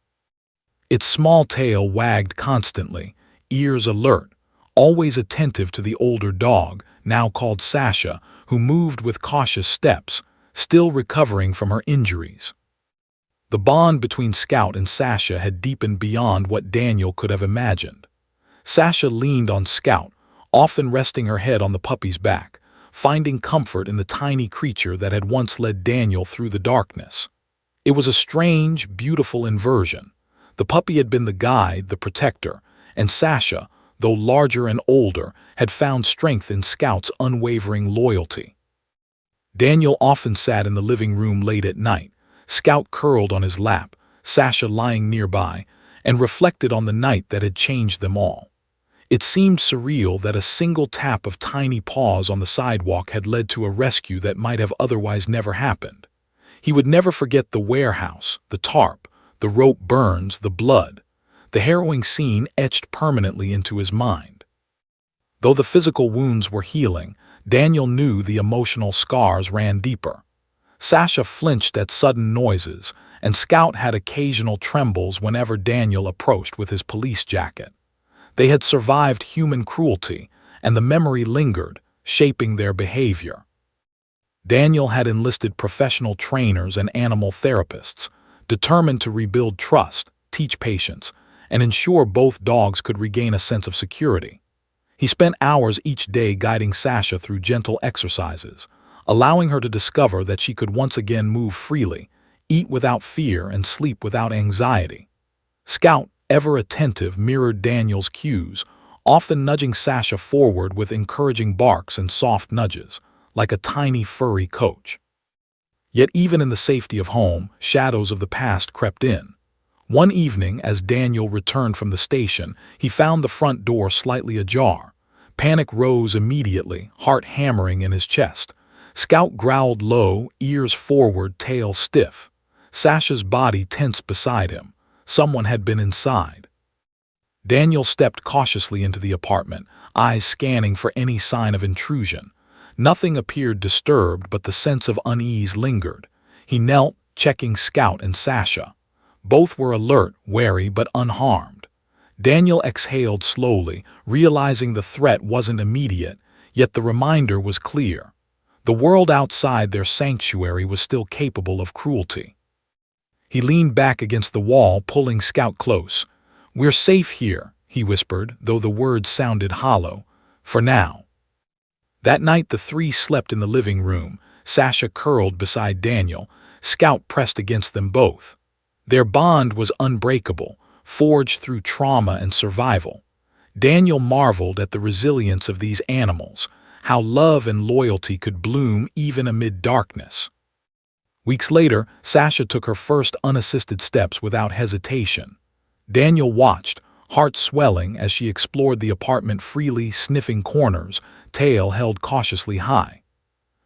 S1: Its small tail wagged constantly, ears alert, always attentive to the older dog, now called Sasha, who moved with cautious steps, still recovering from her injuries. The bond between Scout and Sasha had deepened beyond what Daniel could have imagined. Sasha leaned on Scout, often resting her head on the puppy's back, finding comfort in the tiny creature that had once led Daniel through the darkness. It was a strange, beautiful inversion. The puppy had been the guide, the protector, and Sasha, though larger and older, had found strength in Scout's unwavering loyalty. Daniel often sat in the living room late at night, Scout curled on his lap, Sasha lying nearby, and reflected on the night that had changed them all. It seemed surreal that a single tap of tiny paws on the sidewalk had led to a rescue that might have otherwise never happened. He would never forget the warehouse, the tarp, the rope burns, the blood. The harrowing scene etched permanently into his mind. Though the physical wounds were healing, Daniel knew the emotional scars ran deeper. Sasha flinched at sudden noises, and Scout had occasional trembles whenever Daniel approached with his police jacket. They had survived human cruelty, and the memory lingered, shaping their behavior. Daniel had enlisted professional trainers and animal therapists, determined to rebuild trust, teach patience, and ensure both dogs could regain a sense of security. He spent hours each day guiding Sasha through gentle exercises, allowing her to discover that she could once again move freely, eat without fear, and sleep without anxiety. Scout, ever attentive, mirrored Daniel's cues, often nudging Sasha forward with encouraging barks and soft nudges, like a tiny furry coach. Yet even in the safety of home, shadows of the past crept in. One evening, as Daniel returned from the station, he found the front door slightly ajar. Panic rose immediately, heart hammering in his chest. Scout growled low, ears forward, tail stiff. Sasha's body tense beside him. Someone had been inside. Daniel stepped cautiously into the apartment, eyes scanning for any sign of intrusion. Nothing appeared disturbed, but the sense of unease lingered. He knelt, checking Scout and Sasha. Both were alert, wary, but unharmed. Daniel exhaled slowly, realizing the threat wasn't immediate, yet the reminder was clear. The world outside their sanctuary was still capable of cruelty. He leaned back against the wall, pulling Scout close. "We're safe here," he whispered, though the words sounded hollow. "For now." That night the three slept in the living room, Sasha curled beside Daniel, Scout pressed against them both. Their bond was unbreakable, forged through trauma and survival. Daniel marveled at the resilience of these animals, how love and loyalty could bloom even amid darkness. Weeks later, Sasha took her first unassisted steps without hesitation. Daniel watched, heart swelling as she explored the apartment freely, sniffing corners, tail held cautiously high.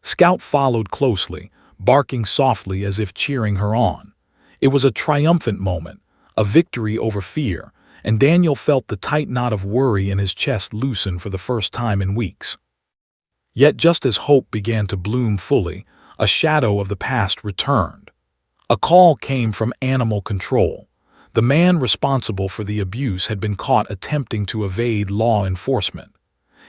S1: Scout followed closely, barking softly as if cheering her on. It was a triumphant moment, a victory over fear, and Daniel felt the tight knot of worry in his chest loosen for the first time in weeks. Yet just as hope began to bloom fully, a shadow of the past returned. A call came from Animal Control. The man responsible for the abuse had been caught attempting to evade law enforcement.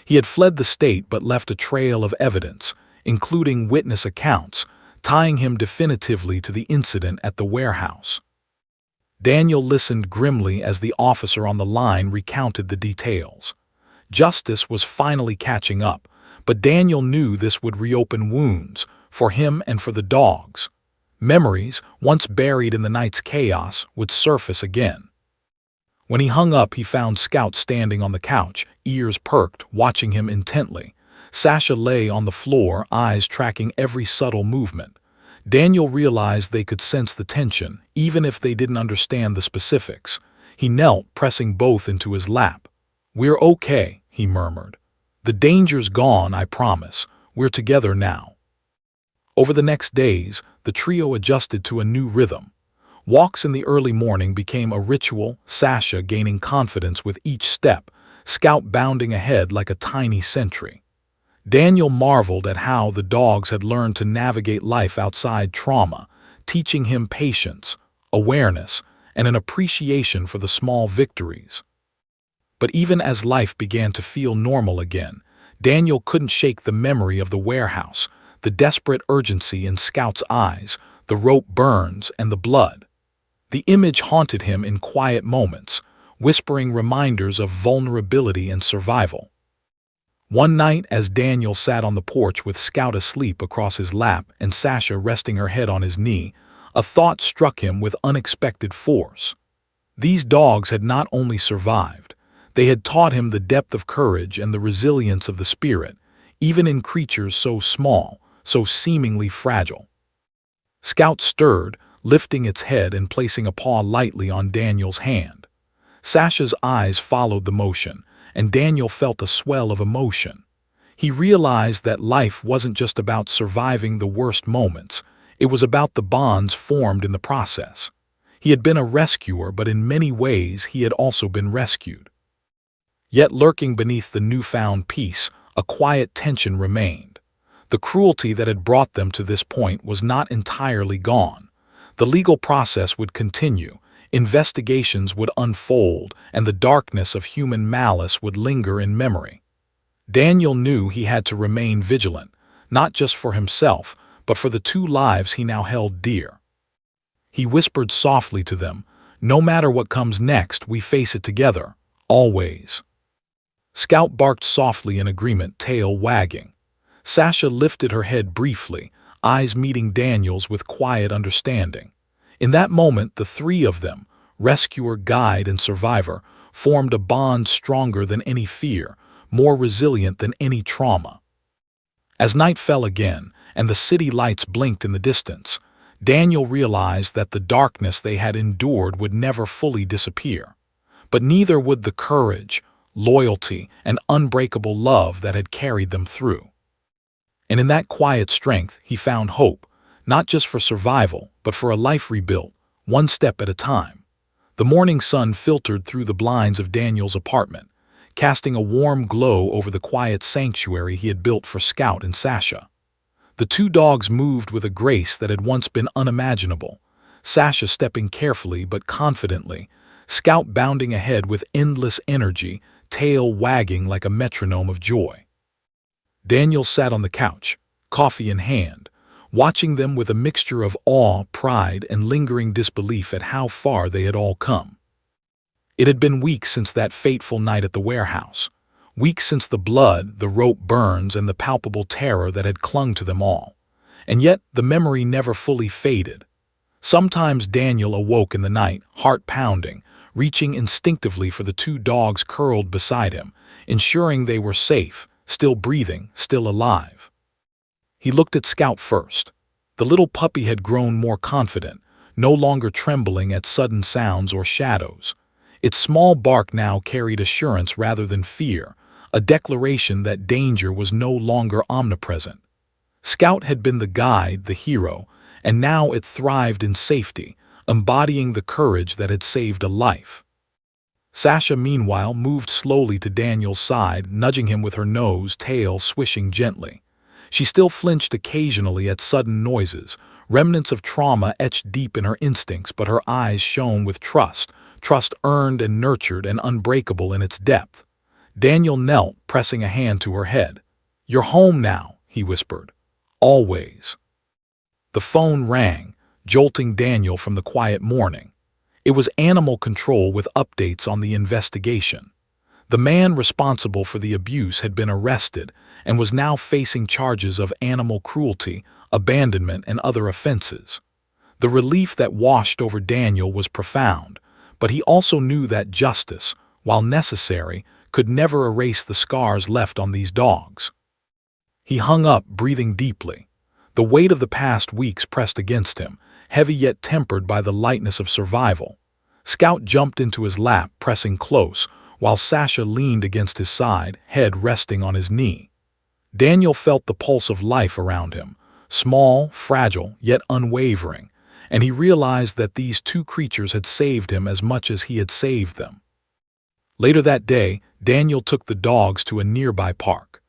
S1: He had fled the state but left a trail of evidence, including witness accounts, tying him definitively to the incident at the warehouse. Daniel listened grimly as the officer on the line recounted the details. Justice was finally catching up, but Daniel knew this would reopen wounds, for him and for the dogs. Memories, once buried in the night's chaos, would surface again. When he hung up, he found Scout standing on the couch, ears perked, watching him intently. Sasha lay on the floor, eyes tracking every subtle movement. Daniel realized they could sense the tension, even if they didn't understand the specifics. He knelt, pressing both into his lap. "We're okay," he murmured. "The danger's gone, I promise. We're together now." Over the next days, the trio adjusted to a new rhythm. Walks in the early morning became a ritual, Sasha gaining confidence with each step, Scout bounding ahead like a tiny sentry. Daniel marveled at how the dogs had learned to navigate life outside trauma, teaching him patience, awareness, and an appreciation for the small victories. But even as life began to feel normal again, Daniel couldn't shake the memory of the warehouse, the desperate urgency in Scout's eyes, the rope burns, and the blood. The image haunted him in quiet moments, whispering reminders of vulnerability and survival. One night, as Daniel sat on the porch with Scout asleep across his lap and Sasha resting her head on his knee, a thought struck him with unexpected force. These dogs had not only survived, they had taught him the depth of courage and the resilience of the spirit, even in creatures so small, so seemingly fragile. Scout stirred, lifting its head and placing a paw lightly on Daniel's hand. Sasha's eyes followed the motion, and Daniel felt a swell of emotion. He realized that life wasn't just about surviving the worst moments, it was about the bonds formed in the process. He had been a rescuer, but in many ways he had also been rescued. Yet lurking beneath the newfound peace, a quiet tension remained. The cruelty that had brought them to this point was not entirely gone. The legal process would continue, investigations would unfold, and the darkness of human malice would linger in memory. Daniel knew he had to remain vigilant, not just for himself, but for the two lives he now held dear. He whispered softly to them, "No matter what comes next, we face it together, always." Scout barked softly in agreement, tail wagging. Sasha lifted her head briefly, eyes meeting Daniel's with quiet understanding. In that moment, the three of them, rescuer, guide, and survivor, formed a bond stronger than any fear, more resilient than any trauma. As night fell again, and the city lights blinked in the distance, Daniel realized that the darkness they had endured would never fully disappear. But neither would the courage, loyalty, and unbreakable love that had carried them through. And in that quiet strength, he found hope, not just for survival, but for a life rebuilt, one step at a time. The morning sun filtered through the blinds of Daniel's apartment, casting a warm glow over the quiet sanctuary he had built for Scout and Sasha. The two dogs moved with a grace that had once been unimaginable, Sasha stepping carefully but confidently, Scout bounding ahead with endless energy, tail wagging like a metronome of joy. Daniel sat on the couch, coffee in hand, watching them with a mixture of awe, pride, and lingering disbelief at how far they had all come. It had been weeks since that fateful night at the warehouse, weeks since the blood, the rope burns, and the palpable terror that had clung to them all. And yet the memory never fully faded. Sometimes Daniel awoke in the night, heart pounding, reaching instinctively for the two dogs curled beside him, ensuring they were safe, still breathing, still alive. He looked at Scout first. The little puppy had grown more confident, no longer trembling at sudden sounds or shadows. Its small bark now carried assurance rather than fear, a declaration that danger was no longer omnipresent. Scout had been the guide, the hero, and now it thrived in safety, embodying the courage that had saved a life. Sasha, meanwhile, moved slowly to Daniel's side, nudging him with her nose, tail swishing gently. She still flinched occasionally at sudden noises, remnants of trauma etched deep in her instincts, but her eyes shone with trust earned and nurtured and unbreakable in its depth. Daniel knelt, pressing a hand to her head. "You're home now," he whispered. "Always." The phone rang, jolting Daniel from the quiet morning. It was Animal Control with updates on the investigation. The man responsible for the abuse had been arrested and was now facing charges of animal cruelty, abandonment, and other offenses. The relief that washed over Daniel was profound, but he also knew that justice, while necessary, could never erase the scars left on these dogs. He hung up, breathing deeply. The weight of the past weeks pressed against him, heavy yet tempered by the lightness of survival. Scout jumped into his lap, pressing close, while Sasha leaned against his side, head resting on his knee. Daniel felt the pulse of life around him, small, fragile, yet unwavering, and he realized that these two creatures had saved him as much as he had saved them. Later that day, Daniel took the dogs to a nearby park.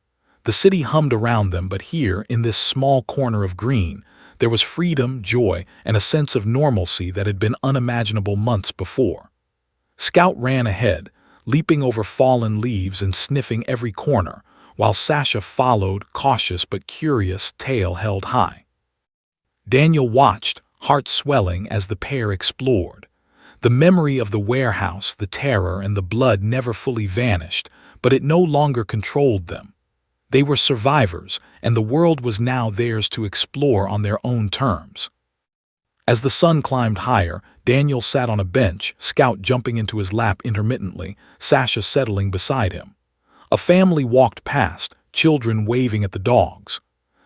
S1: The city hummed around them, but here, in this small corner of green, there was freedom, joy, and a sense of normalcy that had been unimaginable months before. Scout ran ahead, leaping over fallen leaves and sniffing every corner, while Sasha followed, cautious but curious, tail held high. Daniel watched, heart swelling, as the pair explored. The memory of the warehouse, the terror, and the blood never fully vanished, but it no longer controlled them. They were survivors, and the world was now theirs to explore on their own terms. As the sun climbed higher, Daniel sat on a bench, Scout jumping into his lap intermittently, Sasha settling beside him. A family walked past, children waving at the dogs.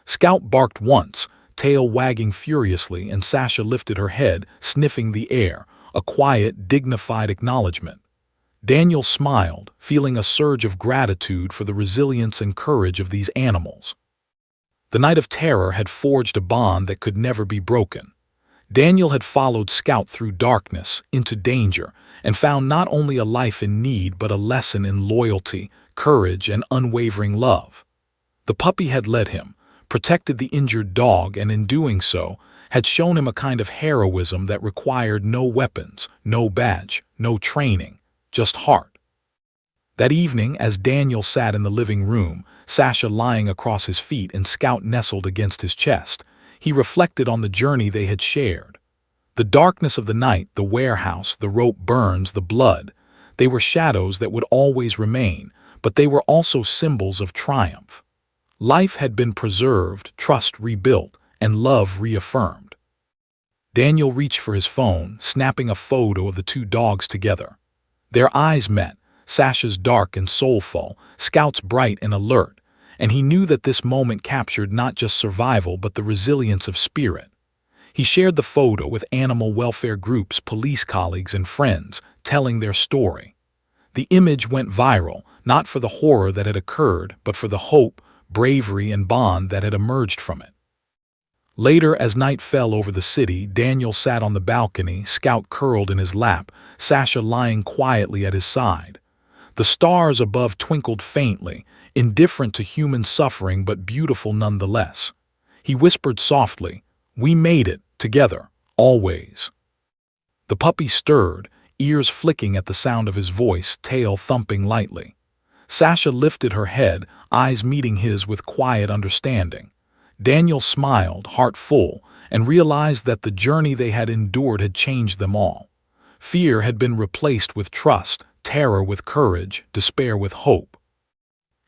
S1: Scout barked once, tail wagging furiously, and Sasha lifted her head, sniffing the air, a quiet, dignified acknowledgement. Daniel smiled, feeling a surge of gratitude for the resilience and courage of these animals. The night of terror had forged a bond that could never be broken. Daniel had followed Scout through darkness, into danger, and found not only a life in need but a lesson in loyalty, courage, and unwavering love. The puppy had led him, protected the injured dog, and in doing so, had shown him a kind of heroism that required no weapons, no badge, no training, just heart. That evening, as Daniel sat in the living room, Sasha lying across his feet and Scout nestled against his chest, he reflected on the journey they had shared. The darkness of the night, the warehouse, the rope burns, the blood, they were shadows that would always remain, but they were also symbols of triumph. Life had been preserved, trust rebuilt, and love reaffirmed. Daniel reached for his phone, snapping a photo of the two dogs together. Their eyes met, Sasha's dark and soulful, Scout's bright and alert, and he knew that this moment captured not just survival but the resilience of spirit. He shared the photo with animal welfare groups, police colleagues, and friends, telling their story. The image went viral, not for the horror that had occurred, but for the hope, bravery, and bond that had emerged from it. Later, as night fell over the city, Daniel sat on the balcony, Scout curled in his lap, Sasha lying quietly at his side. The stars above twinkled faintly, indifferent to human suffering but beautiful nonetheless. He whispered softly, "We made it, together, always." The puppy stirred, ears flicking at the sound of his voice, tail thumping lightly. Sasha lifted her head, eyes meeting his with quiet understanding. Daniel smiled, heart full, and realized that the journey they had endured had changed them all. Fear had been replaced with trust, terror with courage, despair with hope.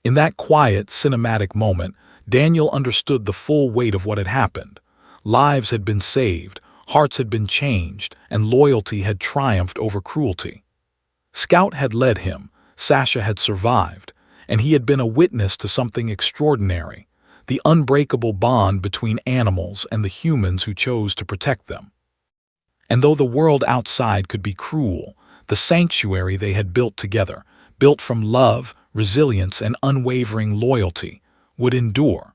S1: In that quiet, cinematic moment, Daniel understood the full weight of what had happened. Lives had been saved, hearts had been changed, and loyalty had triumphed over cruelty. Scout had led him, Sasha had survived, and he had been a witness to something extraordinary, the unbreakable bond between animals and the humans who chose to protect them. And though the world outside could be cruel, the sanctuary they had built together, built from love, resilience, and unwavering loyalty, would endure.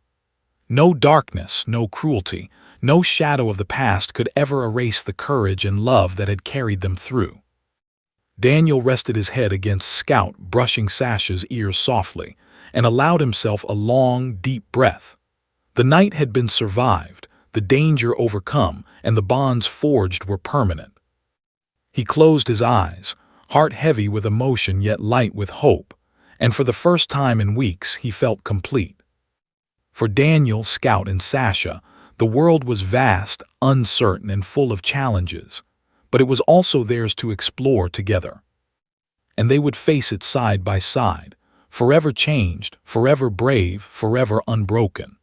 S1: No darkness, no cruelty, no shadow of the past could ever erase the courage and love that had carried them through. Daniel rested his head against Scout, brushing Sasha's ears softly, and allowed himself a long, deep breath. The night had been survived, the danger overcome, and the bonds forged were permanent. He closed his eyes, heart heavy with emotion yet light with hope, and for the first time in weeks he felt complete. For Daniel, Scout, and Sasha, the world was vast, uncertain, and full of challenges, but it was also theirs to explore together. And they would face it side by side, forever changed, forever brave, forever unbroken.